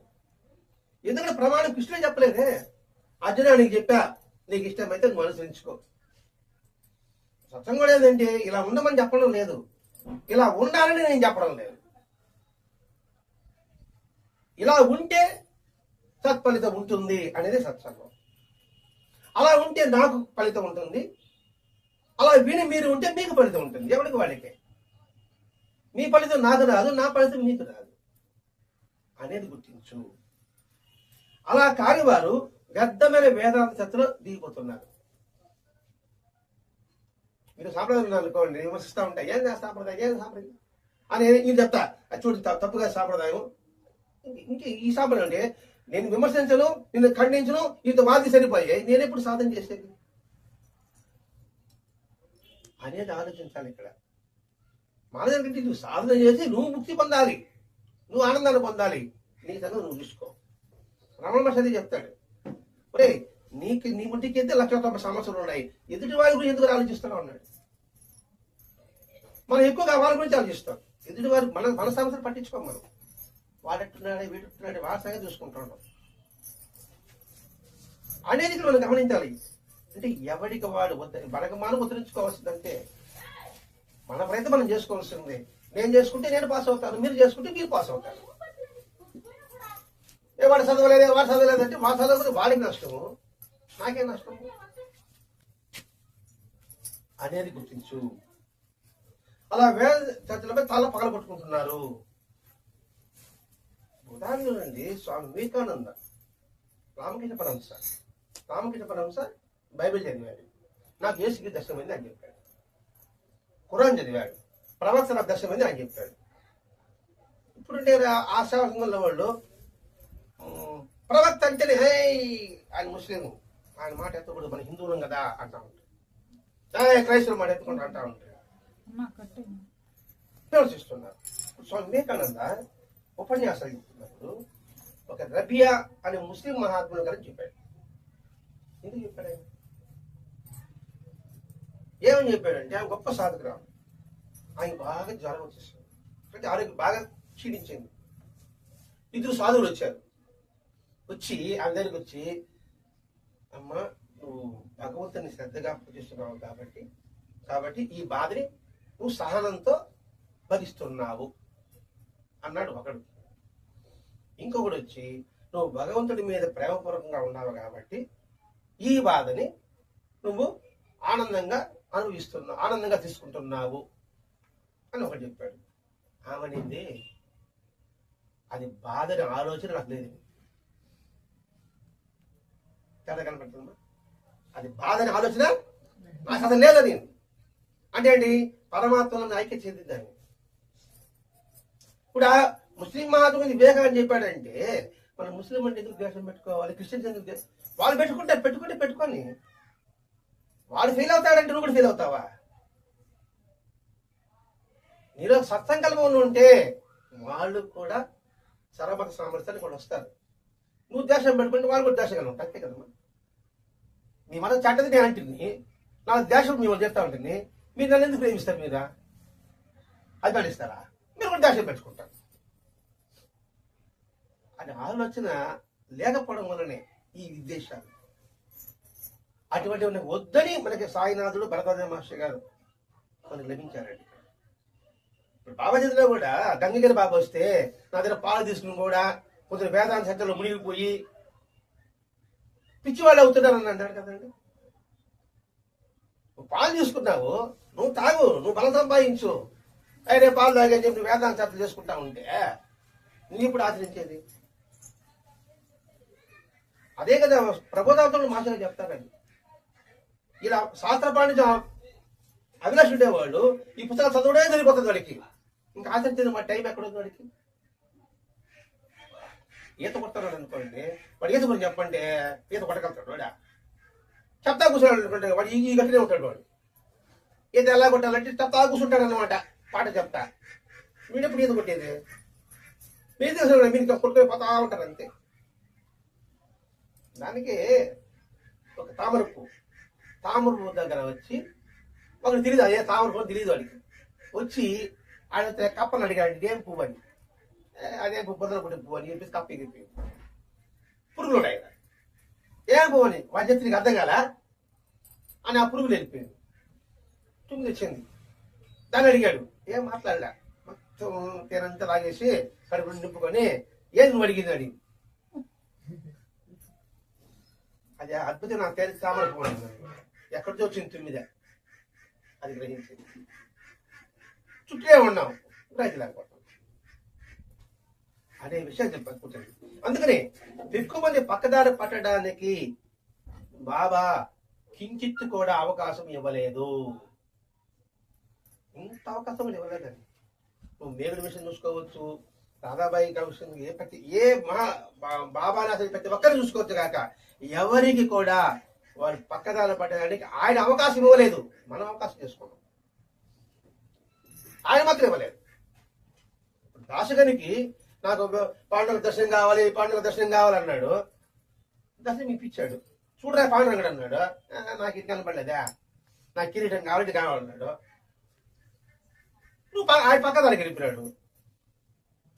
ఎందుకంటే ప్రమాణం కృష్ణుడే చెప్పలేదే. అర్జున నీకు చెప్పా, నీకు ఇష్టమైతే నువ్వు అనుసరించుకో. సత్యం కూడా ఏంటంటే ఇలా ఉండమని చెప్పడం లేదు, ఇలా ఉండాలని నేను చెప్పడం లేదు. ఇలా ఉంటే సత్ఫలితం ఉంటుంది అనేది సత్సంగం. అలా ఉంటే నాకు ఫలితం ఉంటుంది, అలా విని మీరు ఉంటే మీకు ఫలితం ఉంటుంది. ఎవరికి వాడికే. మీ ఫలితం నాకు రాదు, నా ఫలితం మీకు రాదు అనేది గుర్తించు. అలా కాని వారు వ్యర్థమైన వేదాంత చర్చలో దిగిపోతున్నారు. మీరు సాంప్రదాయం అనుకోండి, విమర్శిస్తూ ఉంటాయి, ఏం సాంప్రదాయం, ఏం సాంప్రదాయం అని నేను చెప్తా. అది చూడు తప్పుగా సాంప్రదాయం. ఇంక ఈ సాంప్రదాయం అంటే నేను విమర్శించను, నిన్ను ఖండించను, ఇంత వాది సరిపోయాయి, నేను ఎప్పుడు సాధన చేసేది అనేది ఆలోచించాలి. ఇక్కడ మానవుడికి నువ్వు సాధన చేసి నువ్వు ముక్తి పొందాలి, నువ్వు ఆనందాన్ని పొందాలి, నీ సంగతి నువ్వు చూసుకో. రమణ మహర్షి చెప్తాడు, ఒరే నీ ముట్టికి అయితే 1,90,000 సమస్యలు ఉన్నాయి, ఎదుటి వారి గురించి ఎందుకు ఆలోచిస్తున్నావు అన్నాడు. మనం ఎక్కువగా వాళ్ళ గురించి ఆలోచిస్తాం, ఎదుటి వారి మన సమస్యలు పట్టించుకోం. మనం వాడెట్టున్నాడే వీడెట్టున్నాడే వాడి సంగతి చూసుకుంటున్నాం అనేది మనం గమనించాలి. అంటే ఎవరికి వాడు మనకు మనం ఉద్ధరించుకోవాల్సిందంటే మన ప్రయత్నం మనం చేసుకోవాల్సిందే. నేను చేసుకుంటే నేను పాస్ అవుతాను, మీరు చేసుకుంటే మీరు పాస్ అవుతారు. వాడు చదవలేదే, వాడు చదవలేదంటే వాడు చదవకపోతే వాడికి నష్టము, నాకే నష్టము అనేది గుర్తించు. అలా వేద చర్చలపై తల పగల కొట్టుకుంటున్నారు. ఉదాహరణ చూడండి, స్వామి వివేకానంద, రామకృష్ణ పరమహంస బైబిల్ చదివాడు, నాకు యేసుకి దర్శనమైంది అని చెప్పాడు. ఖురాన్ చదివాడు, ప్రవక్త నాకు దర్శనమైంది అని చెప్పాడు. ఇప్పుడు నేను ఆశాంగంలో వాళ్ళు ప్రవక్త అంటేనే హే ఆయన ముస్లిం, ఆయన మాట ఎత్తకూడదు, మన హిందువులం కదా అంటా ఉంటారు, క్రైస్తవుల మాట ఎత్తుకుంటూ అంటా ఉంటారు, విమర్శిస్తున్నారు. స్వామి వివేకానంద ఉపన్యాసాలు చెప్తున్నప్పుడు ఒక రబియా అనే ముస్లిం మహాత్ముడు గారు చెప్పాడు. ఎందుకు చెప్పాడు? ఏమని చెప్పాడంటే ఆయన గొప్ప సాధకురాలు, ఆయన బాగా జ్వరం వచ్చేసింది, అంటే ఆరోగ్యం బాగా క్షీణించింది. 2 సాధువులు వచ్చారు. వచ్చి అందరికి వచ్చి, అమ్మ నువ్వు భగవంతుని శ్రద్ధగా పూజిస్తున్నావు కాబట్టి ఈ బాధని నువ్వు సహనంతో భరిస్తున్నావు అన్నాడు ఒకడు. ఇంకొకడు వచ్చి, నువ్వు భగవంతుడి మీద ప్రేమపూర్వకంగా ఉన్నావు కాబట్టి ఈ బాధని నువ్వు ఆనందంగా అనుభవిస్తున్నావు, ఆనందంగా తీసుకుంటున్నావు అని ఒకటి చెప్పాడు. ఆమెనింది, అది బాధని ఆలోచన నాకు లేదు. తేడా కనపడుతుందా? అది బాధని ఆలోచన నాకు అసలు లేదని. అంటే ఏంటి? పరమాత్మలను ఐక్య చెందిద్దాన్ని. ఇప్పుడు ముస్లిం మహాత్ముని వివేకాన్ని చెప్పాడంటే మనం ముస్లిం అంటే ఎందుకు ద్వేషం పెట్టుకోవాలి, క్రిస్టియన్స్ ఎందుకు వాళ్ళు పెట్టుకొని వాడు ఫెయిల్ అవుతాడంటే నువ్వు కూడా ఫెయిల్ అవుతావా? నీలో సత్సంకల్పం ఉంటే వాళ్ళు కూడా సర్వమత సామర్థ్యానికి వాళ్ళు వస్తారు. నువ్వు ద్వేషం పెట్టుకుంటే వాళ్ళు కూడా ద్వేషంగా ఉంటారు, అంతే కదమ్మా. మీ మన చెడ్డది నేను అంటుంది, నా ద్వేషం మిమ్మల్ని చెప్తా ఉంటుంది, మీరు నన్ను ఎందుకు ప్రేమిస్తారు? మీరా అది పాటిస్తారా? మీరు కూడా ద్వేషం పెట్టుకుంటారు. అది ఆలోచన లేకపోవడం వల్లనే ఈ విద్వేషాలు. అటువంటి వద్దని మనకి సాయినాథుడు భరద్వాజ మహర్షి గారు మనకు లభించారండి. ఇప్పుడు బాబాజీలో కూడా గంగగిరి బాబా వస్తే నా దగ్గర పాలు తీసుకుని కూడా కొంచెం వేదాంత చర్చలో మునిగిపోయి పిచ్చివాళ్ళు అవుతున్నారని అంటాడు కదండి. నువ్వు పాలు తీసుకున్నావు, నువ్వు తాగు, నువ్వు బలం సంపాదించు, అయినా పాలు తాగని చెప్పి వేదాంత చర్చలు చేసుకుంటా ఉంటే నువ్వు ఇప్పుడు ఆచరించేది అదే కదా. ప్రబోధాంతులు మాస్టర్ చెప్తారండి, ఇలా శాస్త్ర పాండిత్యం అభిలాష్ ఉండేవాళ్ళు ఈ పుస్తకాలు చదవడే సరిపోతుంది వాడికి, ఇంకా ఆచరించేది మా టైం ఎక్కడ ఉంది వాడికి. ఈత కొడతాడు అనుకోండి, వాడు ఈత గురించి చెప్పంటే ఈత కొట్టగలుగుతాడు. వాడా చెప్తా కూర్చున్నాడు అనుకోండి, వాడు ఈ గట్టినే ఉంటాడు. వాడు ఈత ఎలా కొట్టాలంటే చెప్తా కూర్చుంటాడు అన్నమాట, పాట చెప్తా. వీడెప్పుడు ఈత కొట్టేది? మీరు తెలుసు, మీరు కొట్టుకొని పోతా ఉంటారు అంతే. దానికి ఒక తామర పువ్వు దగ్గర వచ్చి ఒకటి తెలియదు, అదే తామర పువ్వు తెలియదు వాడికి. వచ్చి ఆయన కప్పని అడిగాడు, ఇదేం పువ్వు అని. అదే పువ్వు బొద్దల పుట్టిన పువ్వు అని చెప్పేసి కప్ప ఎగిరిపోయింది. పురుగులు ఉన్నాయి కదా. ఏం పోని వాడి చెప్తే నీకు అర్థం కాలా అని ఆ పురుగులు వెళ్ళిపోయింది. తుమ్మి తెచ్చింది. దాన్ని అడిగాడు, ఏం మాట్లాడలే. మొత్తం తేనంతా లాగేసి కడుపు నింపుకొని ఏం నువ్వు అడిగింది అడిగి. అది అద్భుతం. నాకు తేలిక సామర్థ్యం ఎక్కడితో వచ్చింది తుమ్మిదే అది గ్రహించింది. చుట్టే ఉన్నాం గ్రహించలేకపోతాం అనే విషయం చెప్పాలి. అందుకని ఎక్కువ మంది పక్కదారి పట్టడానికి బాబా కించిత్తు కూడా అవకాశం ఇవ్వలేదు. ఇంత అవకాశం ఇవ్వలేదండి. నువ్వు మేగుడి విషయం చూసుకోవచ్చు, రాధాబాయి విషయం, బాబా అసలు ప్రతి ఒక్కరు చూసుకోవచ్చు కాక ఎవరికి కూడా వారు పక్కదారి పట్టడానికి ఆయన అవకాశం ఇవ్వలేదు. మనం అవకాశం చేసుకున్నాం, ఆయన మాత్రం ఇవ్వలేదు. దాసగనికి నాకు పాండవుల దర్శనం కావాలి, పాండవుల దర్శనం కావాలన్నాడు. దర్శనం ఇప్పించాడు. చూడరా పాండవుడు అన్నాడు. నాకు ఇది కనపడలేదా, నాకు కిరీటం కావాలి కావాలన్నాడు. నువ్వు ఆయన పక్క దానికి వెళ్ళిపోయాడు.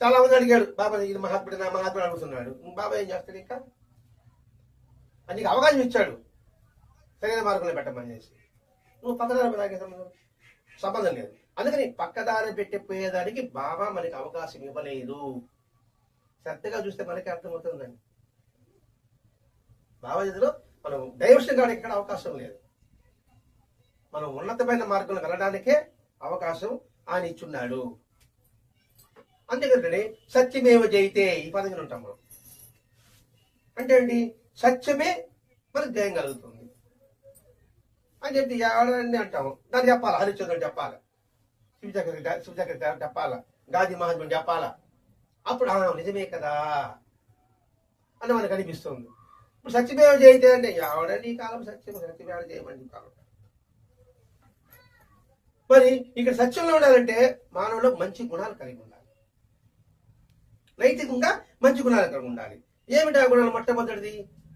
చాలా మంది అడిగాడు, బాబా ఇది మహాత్ముడు నా మహాత్ముడు అడుగుతున్నాడు. బాబా ఏం చేస్తాడు? ఇంకా నీకు అవకాశం ఇచ్చాడు సరైన మార్గంలో పెట్టమని చేసి, నువ్వు పక్కదారి తాగే సంబంధం లేదు. అందుకని పక్కదారి పెట్టిపోయేదానికి బాబా మనకి అవకాశం ఇవ్వలేదు. శ్రద్ధగా చూస్తే మనకి అర్థమవుతుందండి. బాబా చేతిలో మనం డైవర్షన్ కావడానికి ఇక్కడ అవకాశం లేదు. మనం ఉన్నతమైన మార్గంలో వెళ్ళడానికే అవకాశం ఆయన ఇచ్చున్నాడు. అంతేకంటే సత్యమేవ జయితే ఈ పదంగా ఉంటాం మనం. అంటే ఏంటి? సత్యమే మనకు జయం కలుగుతుంది అని చెప్పి ఎవరని అంటాము. దాన్ని చెప్పాలా, హరిశ్చంద్రుడు చెప్పాలా, శివచక్ర చెప్పాలా, గాంధీ మహాత్ముడు చెప్పాలా. అప్పుడు నిజమే కదా అని మనకు అనిపిస్తుంది. ఇప్పుడు సత్యమేవ జయితే అంటే ఎవడని ఈ కాలం సత్యమేవ చేయమని కాలం. మరి ఇక్కడ సత్యంలో ఉండాలంటే మానవులో మంచి గుణాలు కలిగి ఉండాలి, నైతికంగా మంచి గుణాలు కలిగి ఉండాలి. ఏమిటి ఆ గుణాలు?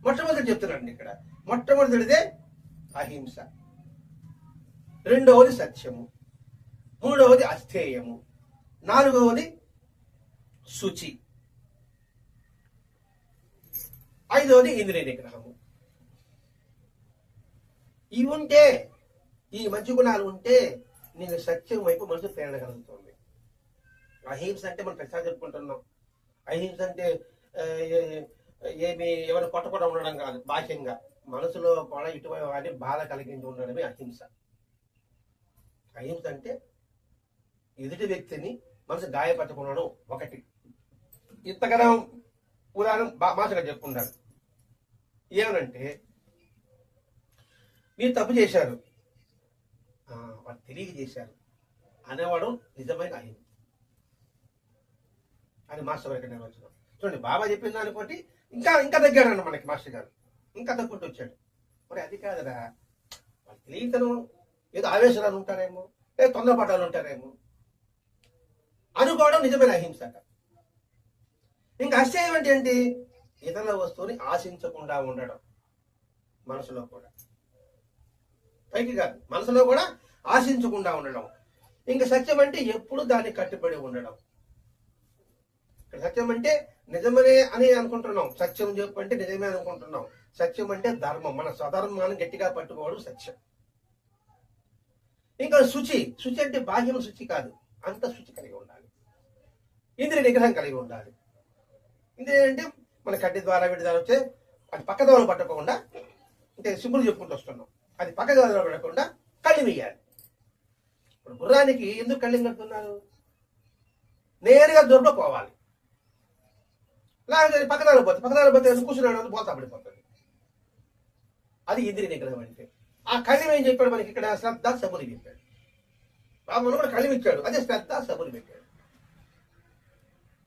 మొట్టమొదటి చెప్తున్నాడు ఇక్కడ. మొట్టమొదటిదే అహింస, రెండవది సత్యము, మూడవది అస్థేయము, నాలుగవది శుచి, ఐదవది ఇంద్రియ నిగ్రహము. ఇవి ఉంటే, ఈ మంచి గుణాలు ఉంటే నేను సత్యం వైపు మనసు ప్రేరణ కలుగుతుంది. అహింస అంటే మనం ప్రసాదం చెప్పుకుంటున్నాం. అహింస అంటే ఏమి ఎవరు కొట్టకుండా ఉండడం కాదు, బాహ్యంగా మనసులో కూడా ఇటువైపు వాడిని బాధ కలిగించి ఉండడమే అహింస. అహింస అంటే ఎదుటి వ్యక్తిని మనసు గాయపరచకుండా ఒకటి. ఇంతకన్నా ఉదాహరణ మాసగా చెప్పుకుంటారు. ఏమనంటే మీరు తప్పు చేశారు, వాడు తెలియక చేశారు అనేవాడు నిజమైన అహింస అని మాస్టర్ గారికి నిర్వచనం. చూడండి, బాబా చెప్పిన దాన్ని బట్టి ఇంకా తగ్గాడు మనకి మాస్టర్ గారు, ఇంకా తగ్గుంటూ వచ్చాడు. మరి అది కాదురా, వాళ్ళు తెలియతను ఏదో ఆవేశాలు ఉంటారేమో, లేదా తొందరపాటాలు ఉంటారేమో అనుకోవడం నిజమైన అహింస. ఇంకా అస్థేయం అంటే ఏంటి? ఇతరుల వస్తువుని ఆశించకుండా ఉండడం, మనసులో కూడా, పైకి కాదు మనసులో కూడా ఆశించకుండా ఉండడం. ఇంకా సత్యం అంటే ఎప్పుడు దాన్ని కట్టుబడి ఉండడం. సత్యం అంటే నిజమనే అని అనుకుంటున్నాం, సత్యం చెప్పంటే నిజమే అనుకుంటున్నాం. సత్యం అంటే ధర్మం, మన స్వధర్మాన్ని గట్టిగా పట్టుకోవడం సత్యం. ఇంకా శుచి అంటే బాహ్యం శుచి కాదు, అంత శుచి కలిగి ఉండాలి. ఇంద్రియ నిగ్రహం కలిగి ఉండాలి. ఇంద్రియ అంటే మన కడ్డి ద్వారా వీటి ద్వారా వచ్చే అది పక్క ద్వారా పట్టకుండా, అంటే సింపుల్ చెప్పుకుంటూ వస్తున్నాం, అది పక్క ద్వారా పడకుండా కళ్ళి వేయాలి. ఇప్పుడు గుర్రానికి ఎందుకు కళ్ళి కడుతున్నారు? నేరుగా దొరలో పోవాలి, లేకపోతే పక్కదారి పోతే కూర్చున్నాడు పోతా పడిపోతుంది. అది ఇంద్రియ నిగ్రహం అంటే. ఆ కళ్ళం ఏం చెప్పాడు మనకి ఇక్కడ? శ్రద్ధ సబురి చెప్పాడు. బాబు కూడా కళ్ళం ఇచ్చాడు, అదే శ్రద్ధ సబురి పెట్టాడు.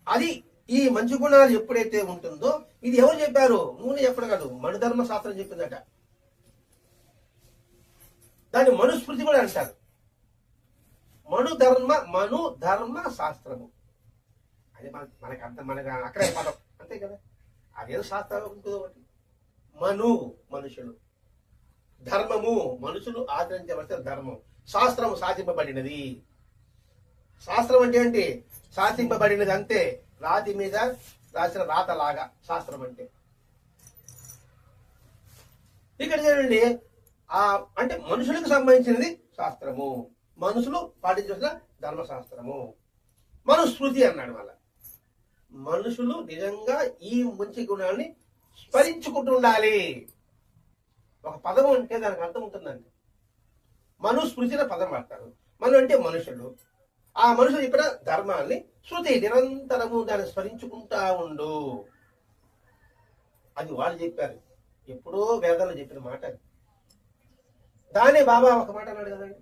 అది ఈ మంచి గుణాలు ఎప్పుడైతే ఉంటుందో, ఇది ఎవరు చెప్పారు? నువ్వు చెప్పడం కాదు, మనుధర్మ శాస్త్రం చెప్పిందట. దాన్ని మనుస్మృతి కూడా అంటారు. మనుధర్మ శాస్త్రము అది మనకి అర్థం, మనకి అక్కడ పదం అంతే కదా. అదేదో శాస్త్రాలు ఉంటుందో ఒకటి. మనుషులు, ధర్మము మనుషులు ఆచరించవలసిన ధర్మం, శాస్త్రము సాధింపబడినది. శాస్త్రం అంటే ఏంటి? సాధింపబడినది అంతే, రాతి మీద రాసిన రాతలాగా శాస్త్రం అంటే. ఇక్కడ చూడండి, ఆ అంటే మనుషులకు సంబంధించినది శాస్త్రము, మనుషులు పాటించాల్సిన ధర్మశాస్త్రము. మనుస్మృతి అన్నాడు. మళ్ళా మనుషులు నిజంగా ఈ మంచి గుణాన్ని స్మరించుకుంటూ ఉండాలి. ఒక పదం అంటే దానికి అర్థం ఉంటుందండి. మనుస్మృతిన పదం వాడతారు. మను అంటే మనుషులు. ఆ మనుషులు ఇక్కడ ధర్మాన్ని శృతి నిరంతరము దాన్ని స్మరించుకుంటా ఉండు. అది వాళ్ళు చెప్పారు, ఎప్పుడో వేదాలు చెప్పిన మాట. దానే బాబా ఒక మాట అన్నాడు కదండి,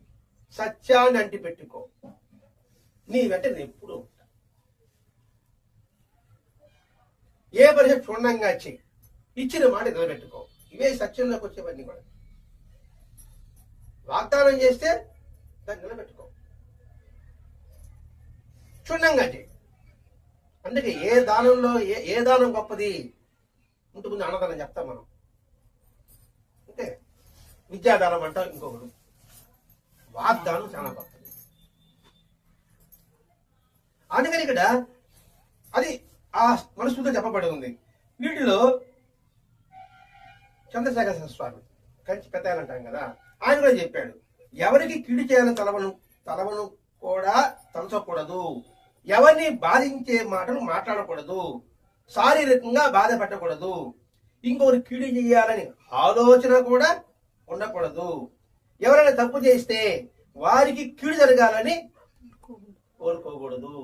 సత్యాన్ని అంటి పెట్టుకో, నీ వెంట నేను ఎప్పుడు ఉంటా. ఏ పరిస్థితి క్షుణ్ణంగా చెయ్యి, ఇచ్చిన మాట నిలబెట్టుకో. ఇవే సత్యంలోకి వచ్చేవన్నీ కూడా. వాగ్దానం చేస్తే దాన్ని నిలబెట్టుకో, క్షుణ్ణంగా చెయ్యి. అందుకే ఏ దానంలో ఏ దానం గొప్పది ఉంటుంది, అన్నదానం చెప్తాం మనం. అంటే విద్యాదానం అంటాం ఇంకొకరు, వాగ్దానం చాలా గొప్పది. అందుకని ఇక్కడ అది ఆ మనస్ఫూర్తిగా చెప్పబడి ఉంది. వీటిలో చంద్రశేఖర స్వామి కంచి పెద్దాయన అంటాం కదా, ఆయన కూడా చెప్పాడు, ఎవరికి కీడు చేయాలని తలవను కూడా తలచకూడదు, ఎవరిని బాధించే మాటలు మాట్లాడకూడదు, శారీరకంగా బాధ పెట్టకూడదు, ఇంకొకరు కీడు చేయాలని ఆలోచన కూడా ఉండకూడదు, ఎవరైనా తప్పు చేస్తే వారికి కీడు జరగాలని కోరుకోకూడదు.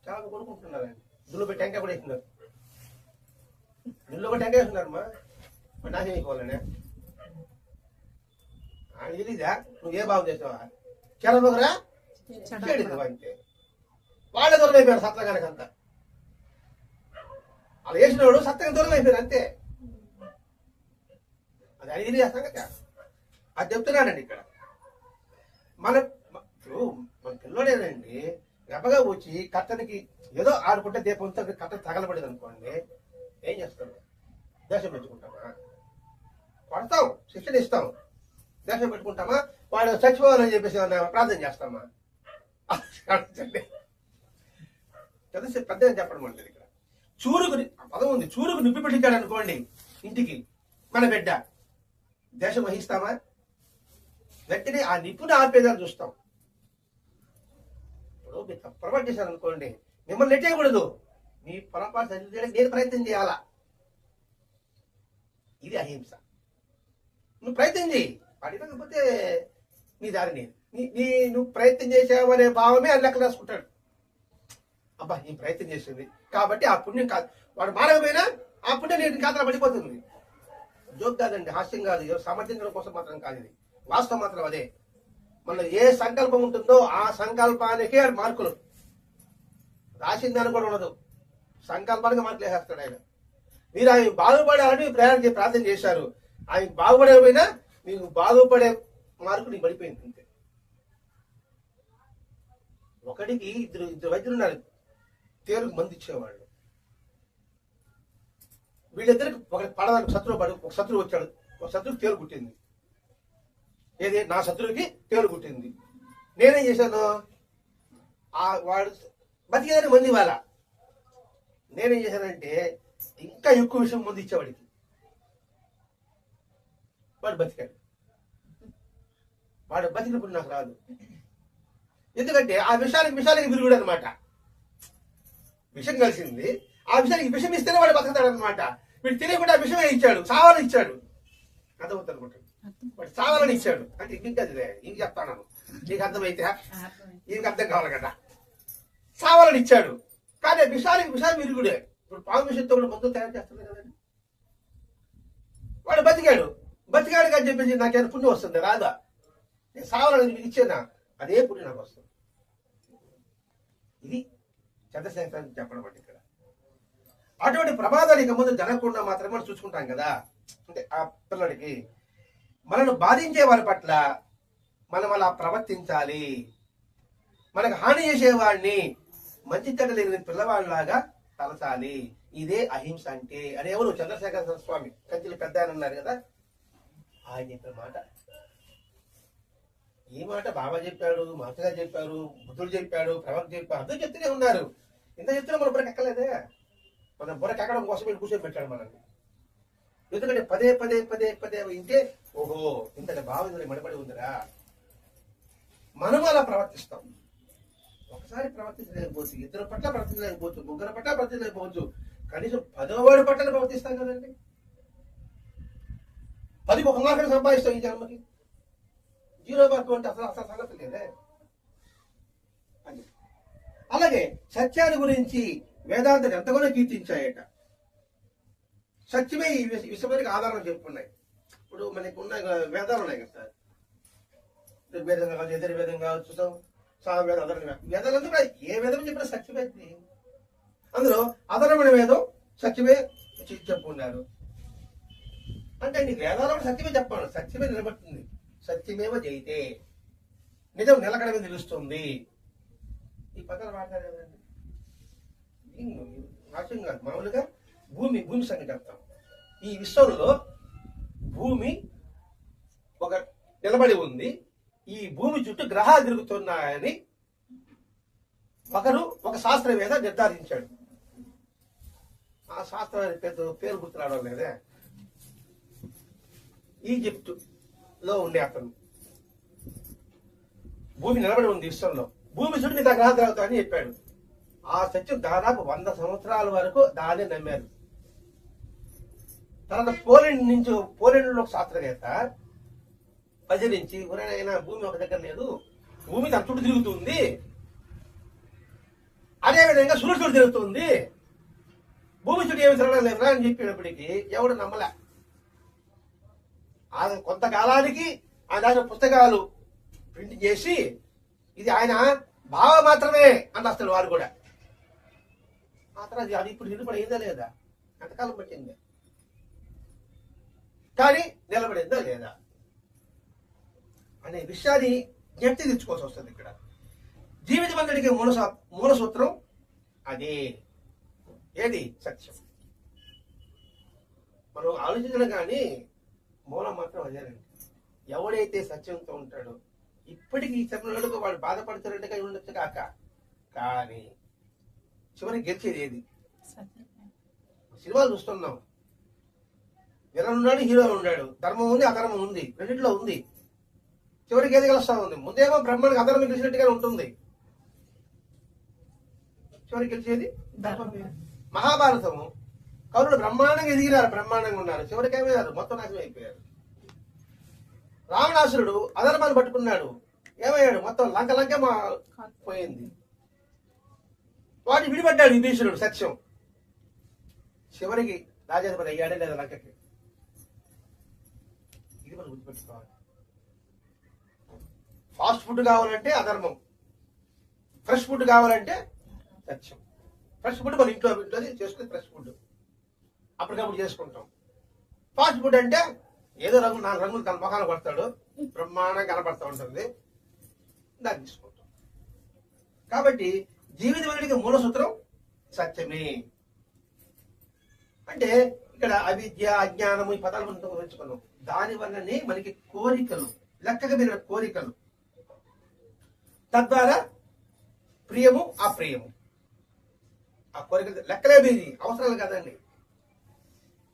చాలా కోరుకుంటున్నారండి. ఇందులో పెట్టి టెంకాయ కూడా వేస్తున్నారు, ఇందులో కూడా టెంకాయ వేస్తున్నారమ్మా. నాశనం అయిపోవాలనే ఆయన తెలీదా నువ్వే బాగు చేసావా, చెరబగరా చెడిదావా, అంతే. వాళ్ళే దూరం అయిపోయారు సత్రంగానికి అంతా. అలా వేసినవాడు సత్రంగా దూరం అయిపోయారు అంతే. అది ఆయన తెలియదు సంగతి. అది చెప్తున్నాడండి ఇక్కడ. మన పిల్లడేనండి గబగా వచ్చి కట్టనికి ఏదో ఆడుకుంటే దీపంతో కట్ట తగలబడేది అనుకోండి, ఏం చేస్తాడు? దేశం పెట్టుకుంటామా? కొడతాం, శిక్షణ ఇస్తాం. దేశం పెట్టుకుంటామా? వాడు చచ్చిపోవాలని చెప్పేసి ప్రార్థన చేస్తామా? పెద్ద చెప్పడం అంటే ఇక్కడ చూరుకు పదం ఉంది, చూరుకు నిప్పి పెట్టించాడు అనుకోండి ఇంటికి మన బిడ్డ, దేశం వహిస్తామా? వెంటనే ఆ నిప్పుని ఆర్పేదాన్ని చూస్తాం. ఇప్పుడు మీరు పొరపాటు చేశారు అనుకోండి, మిమ్మల్ని నెట్టేయకూడదు, మీ పొరపాటు సరి చేయడానికి నేను ప్రయత్నం చేయాలా. ఇది అహింస. నువ్వు ప్రయత్నం చేయి, అడిగకపోతే నీ దారి నువ్వు ప్రయత్నం చేసావనే భావమే అని లెక్క రాసుకుంటాడు. అబ్బా ఈ ప్రయత్నం చేసింది కాబట్టి ఆ పుణ్యం కాదు, వాడు మారకపోయినా ఆ పుణ్యం నేను ఖాతాలో పడిపోతుంది. జోక్ కాదండి, హాస్యం కాదు, సమర్థించడం కోసం మాత్రం కాదు, ఇది వాస్తవం మాత్రం అదే. మన ఏ సంకల్పం ఉంటుందో ఆ సంకల్పానికే మార్కులు, రాసిందని కూడా ఉండదు, సంకల్పానికి మార్కులు వేసేస్తాడు ఆయన. మీరు ఆయన బాగుపడాలని ప్రార్థన చేశారు, ఆయన బాగుపడకపోయినా మీకు బాగుపడే మార్కు నీకు పడిపోయింది అంతే. ఒకటికి ఇద్దరు వైద్యులు ఉన్నారు, తేలుకు మంది ఇచ్చేవాళ్ళు. వీళ్ళిద్దరికి ఒకటి పడడానికి ఒక శత్రువు వచ్చాడు, ఒక శత్రువు తేలు కుట్టింది. ఏది నా శత్రువుకి తేలు కుట్టింది. నేనేం చేశాను, వాడు బతికేదని మంది వాళ్ళ, నేనేం చేశానంటే ఇంకా ఎక్కువ విషయం ముందు ఇచ్చేవాడికి, వాడు బతికాడు. వాడు బతికినప్పుడు నాకు రాదు, ఎందుకంటే ఆ విషయానికి విరుగుడు అనమాట. విషం కలిసింది, ఆ విషయానికి విషం ఇస్తేనే వాడు బతుకుతాడు అనమాట. వీడు తెలియకుండా ఆ విషయమే ఇచ్చాడు, చావాలని ఇచ్చాడు. అర్థమవుతుంది అనుకుంటాడు, వాడు చావాలని ఇచ్చాడు అంటే ఇంకా ఇంక చెప్తాను, నీకు అర్థమైతే ఈయనకి అర్థం కావాలి కదా. చావాలని ఇచ్చాడు కానీ విషయం విరుగుడే. ఇప్పుడు పాము విషయంతో కూడా మందులు తయారు చేస్తుంది కదండి. వాడు బతికాడు అని చెప్పేసి నాకేమైనా పుణ్యం వస్తుంది రాదా? నేను సావాలని మీకు ఇచ్చేనా, అదే పుణ్యం నాకు వస్తుంది. ఇది చంద్రశేఖరానికి చెప్పడం అంటే ఇక్కడ. అటువంటి ప్రమాదాలు ఇక ముందు జరగకుండా మాత్రమే మనం చూసుకుంటాం కదా. అంటే ఆ పిల్లడికి మనను బాధించే వారి పట్ల మనం అలా ప్రవర్తించాలి. మనకు హాని చేసేవాడిని మంచి చెడ్డ లేని పిల్లవాడిలాగా తలచాలి. ఇదే అహింస అంటే. అని ఎవరు? చంద్రశేఖర స్వామి కంచిలి పెద్ద ఆయన ఉన్నారు కదా, ఆయన చెప్పిన మాట. ఈ మాట బాబా చెప్పాడు, మాతగారు చెప్పారు, బుద్ధుడు చెప్పాడు, ప్రవక్త చెప్పాడు, అందరూ చెప్తూనే ఉన్నారు. ఇంత చెప్తున్నా మన బుర్రకు ఎక్కలేదే. మన బుర్రకు ఎక్కడం కోసం కూర్చొని పెట్టాడు మనల్ని. ఎందుకంటే పదే పదే పదే పదే వింటే ఓహో ఇంతటి భావం మడబడి ఉందిరా, మనము అలా ప్రవర్తిస్తాం. ఒకసారి ప్రవర్తించలేకపోవచ్చు, ఇద్దరు పట్ల ప్రవర్తించలేకపోవచ్చు, ముగ్గురు పట్ల ప్రవర్తించలేకపోవచ్చు, కనీసం 10వ వాడి పట్ల ప్రవర్తిస్తాం కదండి. 10కి 1 మార్కులు సంపాదిస్తాం ఈ జన్మకి. 0 మార్కు అంటే అసలు అసలు సంగతి లేదే. అలాగే సత్యాన్ని గురించి వేదాంతం ఎంతగానో కీర్తించాయట. సత్యమే ఈ విషయానికి ఆధారం చెప్పుకున్నాయి. ఇప్పుడు మనకు ఉన్న వేదాలు ఉన్నాయి కదా, ఋగ్వేదం కావచ్చు, యజుర్వేదం కావచ్చు, సామవేదం, అధర్వణ వేదాలంతా కూడా ఏ వేదం చెప్పినా సత్యమే. అందులో అధర్వణ వేదం సత్యమే చెప్పుకున్నారు. అంటే నీ వేదాలు కూడా సత్యమే చెప్పాను, సత్యమే నిలబడుతుంది. సత్యమేవ జయితే, నిజం నిలకడ మీద నిలుస్తుంది. ఈ పదాలు వాడతారు కదండి. వాక్యం కాదు, మామూలుగా భూమి సంగతి చెప్తాం. ఈ విశ్వంలో భూమి ఒక నిలబడి ఉంది, ఈ భూమి చుట్టూ గ్రహాలు తిరుగుతున్నాయని ఒక శాస్త్రవేత్త నిర్ధారించాడు. ఆ శాస్త్రవేత్త పేరు గుర్తురావడం లేదే. ఈజిప్ట్ లో ఉండే అతను భూమి నిలబడి ఉంది విశ్వంలో, భూమి చుట్టూ మిగతా గ్రహాలు తిరుగుతాయని చెప్పాడు. ఆ సత్యం దాదాపు 100 సంవత్సరాల వరకు దాన్ని నమ్మారు. తర్వాత పోలెండ్లో ఒక శాస్త్రవేత్త పరిశీలించి, ఎవరైనా భూమి ఒక దగ్గర లేదు, భూమి తన చుట్టూ తిరుగుతుంది, అదేవిధంగా సూర్యుడు చుట్టూ తిరుగుతుంది, భూమి చుట్టూ ఏమి తిరగడం లేదురా అని చెప్పినప్పటికీ ఎవడు నమ్మలే. కొంతకాలానికి ఆయన పుస్తకాలు ప్రింట్ చేసి ఇది ఆయన భావ మాత్రమే అని రాస్తాడు వారు కూడా. ఆ తర్వాత అది ఇప్పుడు నిలబడి అయిందా లేదా, ఎంతకాలం పట్టింది, కానీ నిలబడిందా లేదా అనే విషయాన్ని జ్ఞప్తి తెచ్చుకోవాల్సి వస్తుంది. ఇక్కడ జీవితం అందరికి మూల సూత్రం అదే. ఏది? సత్యం. మనం ఆలోచించడం కానీ మూలం మాత్రం అదేనండి. ఎవడైతే సత్యంతో ఉంటాడో ఇప్పటికీ ఈ సమయంలో వాడు బాధపడుతున్నట్టుగా ఉండొచ్చు కాక, కానీ చివరికి గెలిచేది ఏది? సినిమాలు చూస్తున్నాం, విలన్ ఉన్నాడు, హీరో ఉన్నాడు, ధర్మం ఉంది, అధర్మం ఉంది, రెండింటిలో ఉంది. చివరికి ఏది గెలుస్తా ఉంది? ముందేమో బ్రహ్మానికి అధర్మం గెలిచినట్టుగా ఉంటుంది, చివరికి గెలిచేది ధర్మమే. మహాభారతము కౌరులు బ్రహ్మాండంగా ఎదిగినారు, బ్రహ్మాండంగా ఉన్నారు, చివరికి ఏమయ్యారు? మొత్తం నాశనం అయిపోయారు. రావణాసురుడు అధర్మాన్ని పట్టుకున్నాడు, ఏమయ్యాడు? మొత్తం లంక పోయింది. వాటి విడిపడ్డాడు విభీషణుడు, సత్యం. చివరికి రాజాధిపతి అయ్యాడే లేదా లంకకి. ఇది మనం గుర్తుపెట్టుకోవాలి. ఫాస్ట్ ఫుడ్ కావాలంటే అధర్మం, ఫ్రెష్ ఫుడ్ కావాలంటే సత్యం. ఫ్రెష్ ఫుడ్ మన ఇంట్లో చేసుకుని ఫ్రెష్ ఫుడ్ అప్పటికప్పుడు చేసుకుంటాం. ఫాస్ట్ ఫుడ్ అంటే ఏదో 4 రంగులు తన మొఖాలు పడతాడు, బ్రహ్మాండంగా కనపడతా ఉంటుంది, దాన్ని తీసుకుంటాం. కాబట్టి జీవితం మూల సూత్రం సత్యమే. అంటే ఇక్కడ అవిద్య, అజ్ఞానము ఈ పదాలు మనం ఉపయోగించుకున్నాం. దాని వల్లనే మనకి కోరికలు, లెక్కగా మీరు కోరికలు, తద్వారా ప్రియము అప్రియము. ఆ కోరికలు లెక్కలే మీది, అవసరాలు కాదండి.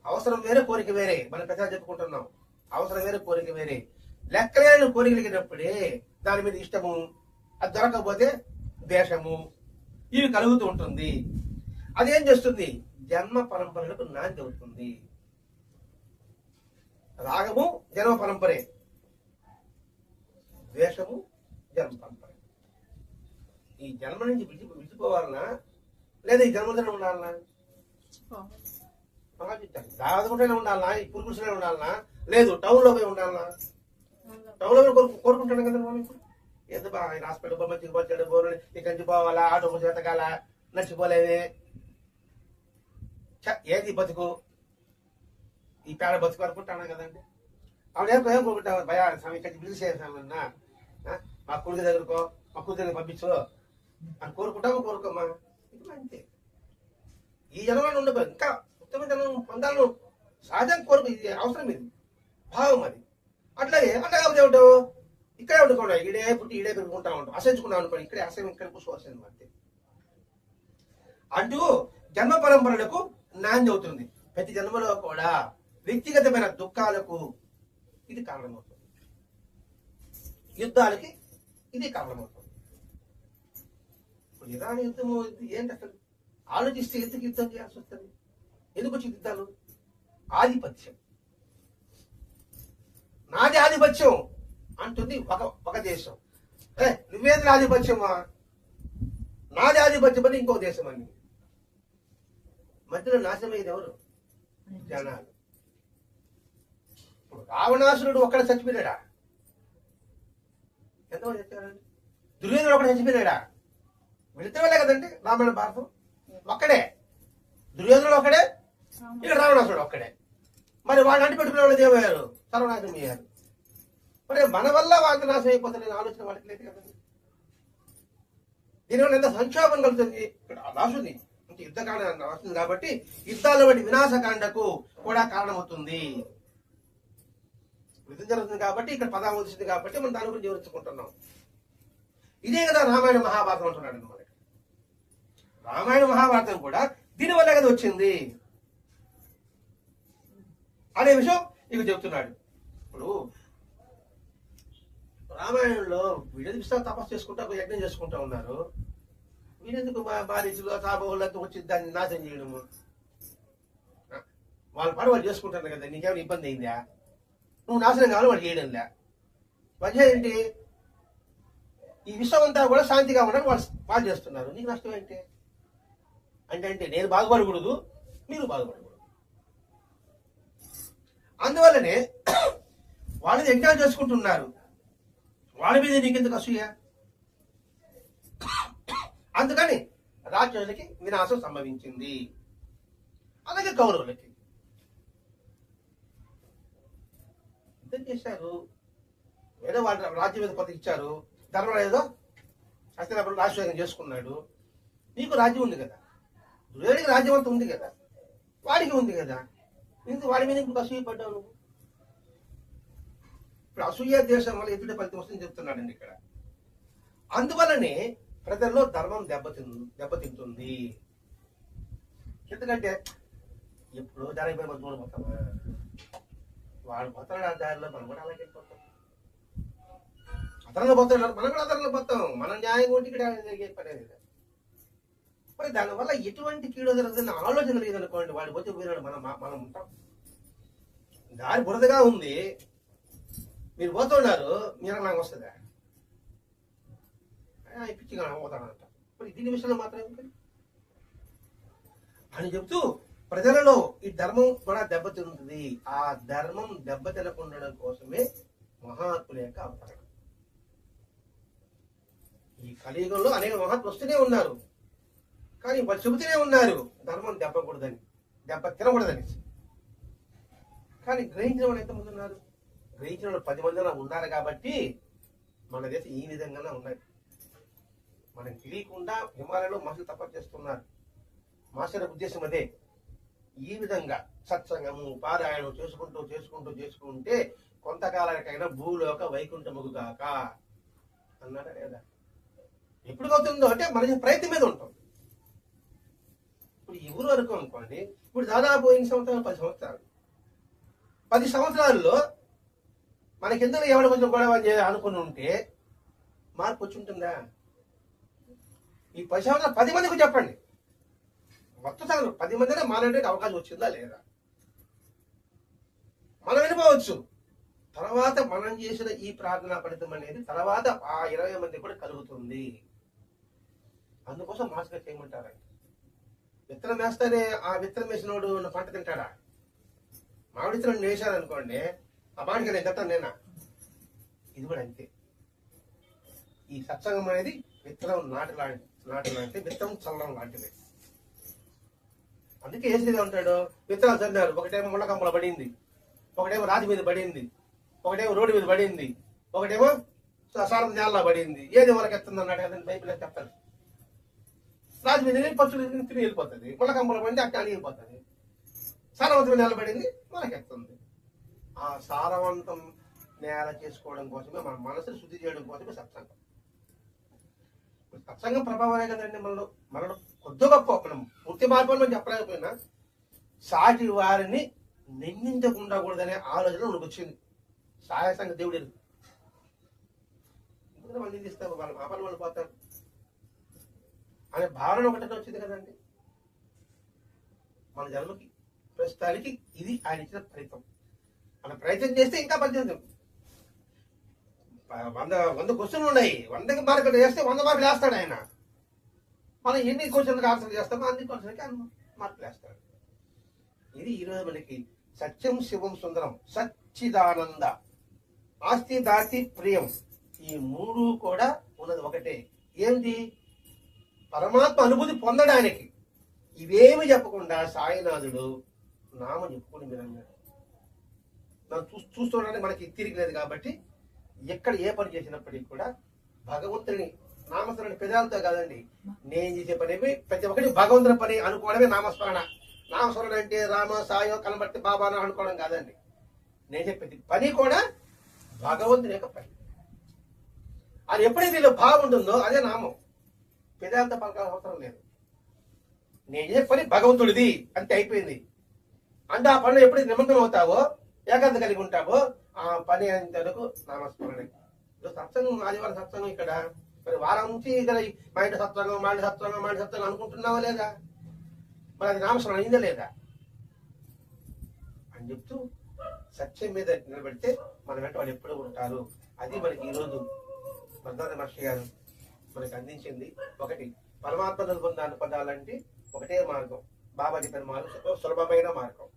అవసరం వేరే, కోరిక వేరే. మనం పెద్దగా చెప్పుకుంటున్నాం, అవసరం వేరే, కోరిక వేరే. లెక్కలేని కోరికలిగినప్పుడే దాని మీద ఇష్టము, అది దొరకకపోతే ద్వేషము, ఇవి కలుగుతూ ఉంటుంది. అదేం చేస్తుంది? జన్మ పరంపరలకు నాంది అవుతుంది. రాగము జన్మ పరంపరే, ద్వేషము జన్మ పరంపర. ఈ జన్మ నుంచి విడిచిపోవాలన్నా లేదా ఈ జన్మలోనే ఉండాలన్నా? దాదాపుగానే ఉండాలన్నా? ఈ పురుగుసులే ఉండాలన్నా? లేదు టౌన్ లో పోయి ఉండాలన్నా? టౌన్ లో కోరుకుంటాను కదా మనం. ఎంత బాగా ఆయన హాస్పిటల్ మంచిగా వచ్చాడు, బోరుని ఇక్కడి నుంచి పోవాలా, ఆటో చేతకాల, నడిచిపోలేదే. ఏది బతుకు? ఈ పేడ బతుకు అనుకుంటాను కదండి. ఆవిడ ఏం కోరుకుంటావు? భయా స్వామి ఇక్కడికి పిలిచేసామన్నా, మా కొడుకు దగ్గరకో, మా కూతురు దగ్గర పంపించు అని కోరుకుంటామో కోరుకోమా? అంతే. ఈ జనంలో ఉండదు, ఇంకా ఉత్తమ జనం పొందాలను సహజంగా కోరుకు, ఇది అవసరం, ఇది భావం అది. అట్లాగే అట్లా కాకపోతే ఏమిటో ఇక్కడే వండుకోండి, ఈడే పుట్టి ఈడే పెరుగుకుంటా ఉంటాం, అసహించుకున్నాం అనుకోండి, ఇక్కడే అసహ్యం ఇక్కడ కూర్చోవలసింది అంతే. అంటూ జన్మ పరంపరలకు నాంది అవుతుంది. ప్రతి జన్మలో కూడా వ్యక్తిగతమైన దుఃఖాలకు ఇది కారణమవుతుంది, యుద్ధాలకి ఇది కారణమవుతుంది. ఇప్పుడు ఇరాన్ యుద్ధము ఏంటి అసలు ఆలోచిస్తే ఎందుకు యుద్ధం చేయాల్సి వస్తుంది? ఎందుకు వచ్చి యుద్ధాలు? ఆధిపత్యం, నాది ఆధిపత్యం అంటుంది ఒక దేశం. నువ్వేది ఆధిపత్యమా? నాది ఆధిపత్యం అని ఇంకో దేశం అని. మధ్యలో నాశనమైంది ఎవరు? జనాలు. ఇప్పుడు రావణాసురుడు ఒక్కడ చచ్చిపోయాడా? ఎంతమంది చచ్చారండి? దుర్యోధనుడు ఒకటి చచ్చిపోయాడా? వెళితే కదండి రామాయణ భారతం. ఒక్కడే దుర్యోధనుడు, ఒక్కడే ఇక్కడ రావణాసురుడు ఒక్కడే. మరి వాళ్ళు అంటి పెట్టుకునే వాళ్ళు ఏమయ్యారు? సర్వనాశనం అయ్యారు. మరి మన వల్ల వాళ్ళకి నాశనం అయిపోతుంది ఆలోచన వాళ్ళకి లేదు కదండి. దీనివల్ల ఎంత సంక్షోభం కలుగుతుంది. ఇక్కడ రాసుంది యుద్ధకాండ రాస్తుంది కాబట్టి యుద్ధాల వంటి వినాశకాండకు కూడా కారణమవుతుంది. యుద్ధం జరుగుతుంది కాబట్టి ఇక్కడ పదాలు వచ్చింది కాబట్టి మనం దాని గురించి వివరించుకుంటున్నాం. ఇదే కదా రామాయణ మహాభారతం అంటున్నాడు మనకి. రామాయణ మహాభారతం కూడా దీనివల్లే కదా వచ్చింది అనే విషయం ఇక చెబుతున్నాడు. ఇప్పుడు రామాయణంలో వీళ్ళెందుకు తపస్సు చేసుకుంటా యజ్ఞం చేసుకుంటా ఉన్నారు? వీళ్ళెందుకు బాధితులు తాబోళ్ళంతా వచ్చి దాన్ని నాశనం చేయడము? వాళ్ళ పని వాళ్ళు చేసుకుంటారు కదా, నీకేమైనా ఇబ్బంది అయిందా? నువ్వు నాశనం కావాలి వాళ్ళు చేయడంలే. వజహ ఏంటి? ఈ విశ్వం అంతా కూడా శాంతిగా ఉండడం వాళ్ళు చేస్తున్నారు. నీకు నష్టం ఏంటి? అంటే నేను బాగుపడకూడదు, మీరు బాగుపడకూడదు. అందువల్లనే వాళ్ళు యజ్ఞాలు చేసుకుంటున్నారు. వాళ్ళ మీద నీకెందుకు అసూయ? అందుకని రాజ్యాలకి వినాశం సంభవించింది. అలాగే కౌరవులకి యుద్ధం చేశారు, ఏదో వాళ్ళ రాజ్యం మీద పదవి ఇచ్చారు. ధర్మరాజు ఏదో హస్తినాపురం రాజ్యం చేసుకున్నాడు. నీకు రాజ్యం ఉంది కదా, దుర్యోధనుడికి రాజ్యం అంతా ఉంది కదా, వాడికి ఉంది కదా, ఇందుకు వాడి మీద ఇంకొక అసూయ పడ్డావు నువ్వు. ఇప్పుడు అసూయ దేశం వల్ల ఎదుటి ఫలితం వస్తుందని చెప్తున్నాడండి ఇక్కడ. అందువల్లనే ప్రజల్లో ధర్మం దెబ్బతింటుంది. ఎందుకంటే ఎప్పుడు జరిగిపోయి మనం చూడబోతామా? వాడు పోతాడు ఆ దారిలో, మనం కూడా అలాగే పోతాం. అతను పోతాడు, మనం కూడా అతను పోతాం. మనం న్యాయం ఉంటే ఇక్కడ జరిగే పనేది. మరి దానివల్ల ఎటువంటి కీడో జరుగుతున్న ఆలోచన లేదనుకోండి, వాడి పోతే పోయినాడు, మనం ఉంటాం. దారి బురదగా ఉంది, మీరు పోతున్నారు, మీరు నాకు వస్తుందా? పిచ్చిగా పోతాడంట. మరి దీని విషయంలో మాత్రం అని చెప్తూ ప్రజలలో ఈ ధర్మం కూడా దెబ్బతింటుంది. ఆ ధర్మం దెబ్బతినకుండడం కోసమే మహాత్ముల యొక్క అవతరణ. ఈ కలియుగంలో అనేక మహాత్ములు వస్తూనే ఉన్నారు, కానీ వాళ్ళు చెబుతూనే ఉన్నారు ధర్మం దెబ్బ తినకూడదని. కానీ గ్రహించిన వాళ్ళు ఎంతమంది ఉన్నారు? గ్రహించిన వాళ్ళు 10 మంది ఉన్నారు కాబట్టి మన దేశం ఈ విధంగానే ఉన్నాయి. మనకు తెలియకుండా హిమాలయంలో మనుషులు తపస్సు చేస్తున్నారు. మాస్టర్ ఉద్దేశం అదే. ఈ విధంగా సత్సంగము పారాయణం చేసుకుంటే కొంతకాలానికైనా భూలోక వైకుంఠముగాక అన్నాడా లేదా? ఎప్పుడు అవుతుందో అంటే మన ప్రయత్నం మీద ఉంటాం. ఇప్పుడు ఎవరు వరకు అనుకోండి, ఇప్పుడు దాదాపు 8 సంవత్సరాలు 10 సంవత్సరాలు 10 సంవత్సరాల్లో మనకెందుకు ఎవరు కొంచెం గొడవ అనుకుని ఉంటే మార్పు వచ్చి ఉంటుందా? ఈ 10 సంవత్సరాలు 10 మందికి చెప్పండి, మొత్తం 10 మందినే మారేటువంటి అవకాశం వచ్చిందా లేదా? మనం వినిపోవచ్చు. తర్వాత మనం చేసిన ఈ ప్రార్థనా ఫలితం అనేది తర్వాత ఆ 20 మంది కూడా కలుగుతుంది. అందుకోసం మాస్టర్ చేయమంటారండి. విత్తనం వేస్తానే ఆ విత్తనం వేసినోడు పంట తింటాడా? మామిడి విత్తనం వేశారనుకోండి, ఆ మామిడికి నేను తింటాను నేనా? ఇది కూడా అంతే. ఈ సత్సంగం అనేది విత్తనం నాటి లాంటి విత్తనం చల్లడం లాంటిది. అందుకే ఏసీగా ఉంటాడు. విత్తనాలు చల్లారు, ఒకటేమో ముళ్ళకంపల పడింది, ఒకటేమో రాతి మీద పడింది, ఒకటేమో రోడ్డు మీద పడింది, ఒకటేమో సారం నేలలో పడింది. ఏది మనకి ఎత్తుంది అన్నాడు కదండి బైబిల్ చెప్తాను. రాజు మీద పచ్చులు తిరిగి వెళ్ళిపోతుంది, ముళ్ళకంపల పడింది అక్కడ వెళ్ళిపోతుంది. సారవంతమైన నేల పడింది, మనకెత్తుంది. ఆ సారవంతం నేల చేసుకోవడం కోసమే మన మనసును శుద్ధి చేయడం కోసమే సత్సంగం. సత్సంగం ప్రభావమే కదండి మనలో కొద్ది గొప్ప మనం పూర్తి మార్పు మనం చెప్పలేకపోయినా సాటి వారిని నిందించకుండకూడదనే ఆలోచన మనకు వచ్చింది. సహాయ సంఘ దేవుడు ఎందుకంటే వాళ్ళు నిందిస్తారు, వాళ్ళ పాపాలు వాళ్ళు పోతారు అనే భావన ఒకటే వచ్చింది కదండి మన జన్మకి. ప్రస్తుతానికి ఇది ఆయన ఇచ్చిన ఫలితం. మన ప్రయత్నం చేస్తే ఇంకా 18 100 క్వశ్చన్లు ఉన్నాయి, 100కి మార్కులు వేస్తే 100 మార్కులు వేస్తాడు ఆయన. మనం ఎన్ని క్వశ్చన్లకు ఆన్సర్ చేస్తామో అన్ని క్వశ్చన్లకి మార్కులు వేస్తాడు. ఇది ఈరోజు మనకి సత్యం శివం సుందరం సచ్చిదానంద ఆస్తి దాస్తి ప్రియం ఈ 3 కూడా ఉన్నది ఒకటే. ఏంటి? పరమాత్మ అనుభూతి పొందడానికి. ఇవేమి చెప్పకుండా సాయినాథుడు నామం చెప్పుకుని మీరు నన్ను చూస్తుండడానికి మనకి తిరిగి లేదు కాబట్టి ఎక్కడ ఏ పని చేసినప్పటికీ కూడా భగవంతుని నామస్మరణ పెదాలతో కాదండి, నేను చేసే పని ప్రతి ఒక్కటి భగవంతుని పని అనుకోవడమే నామస్మరణ. నామస్మరణ అంటే రామ సాయో కనబట్టి బాబానో అనుకోవడం కాదండి. నేను చెప్పేది పని కూడా భగవంతుని యొక్క పని. అది ఎప్పుడైతే వీళ్ళు బాగుంటుందో అదే నామం. పెదాలతో పలకాల్సిన అవసరం లేదు. నేను చేసే పని భగవంతుడిది అంతే, అయిపోయింది. అంటే ఆ పనిలో ఎప్పుడైతే నిమగ్నం అవుతావో, ఏకాంత కలిగి ఉంటావో, ఆ పని అంతకు నామస్మరణ. సత్సంగం, ఆదివారం సత్సంగం ఇక్కడ మరి వారం నుంచి ఇక్కడ మా ఇంటి సత్సంగం, మా ఇంటి సత్సంగం, మా ఇంటి సత్సంగం అనుకుంటున్నావా లేదా? మరి అది నామస్మరణ అయిందా లేదా అని చెప్తూ సత్యం మీద నిలబెడితే మన వెంట వాళ్ళు ఎప్పుడూ ఉంటారు. అది మనకి ఈరోజు మర్దాన మహర్షి గారు మనకి అందించింది. ఒకటి, పరమాత్మను పొందాలంటే ఒకటే మార్గం, బాబా చెప్పిన మార్గం, సులభమైన మార్గం.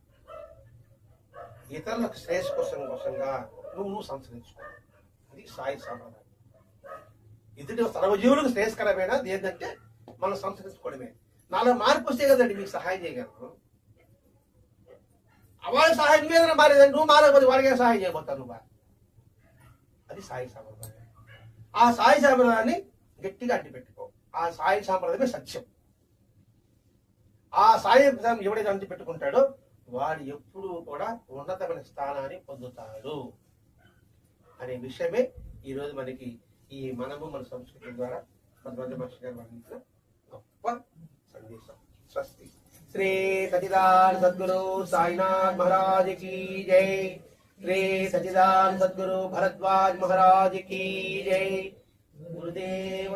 ఇతరులకు శ్రేయస్ కోసంగా నువ్వు సంస్కరించుకో. అది సాయి సాంప్రదాయం. ఇతడి సర్వజీవులకు శ్రేయస్కరమైన ఏంటంటే మనం సంస్కరించుకోవడమే. నాలో మార్పు వస్తే కదండి మీకు సహాయం చేయగలరు. వాళ్ళ సహాయం మీద మారేదండి, నువ్వు మారకపోతే వాళ్ళకే సహాయం చేయబోతావు నువ్వు. అది సాయి సాంప్రదాయం. ఆ సాయి సాంప్రదాయాన్ని గట్టిగా అడ్డు పెట్టుకో. ఆ సాయి సాంప్రదాయమే సత్యం. ఆ సాయి ఎవడైతే అంటి పెట్టుకుంటాడో వాడు ఎప్పుడూ కూడా ఉన్నతమైన స్థానాన్ని పొందుతాడు అనే విషయమే ఈరోజు మనకి ఈ మనము మన సంస్కృతి ద్వారా మధ్య మహర్షి గారు అందించిన గొప్ప సందేశం. స్వస్తి. శ్రీ సచిదానంద సద్గురు సాయినాథ్ మహారాజ్ की जय. శ్రీ సచిదానంద సద్గురు భరద్వాజ్ మహారాజ్ की जय. గురుదేవ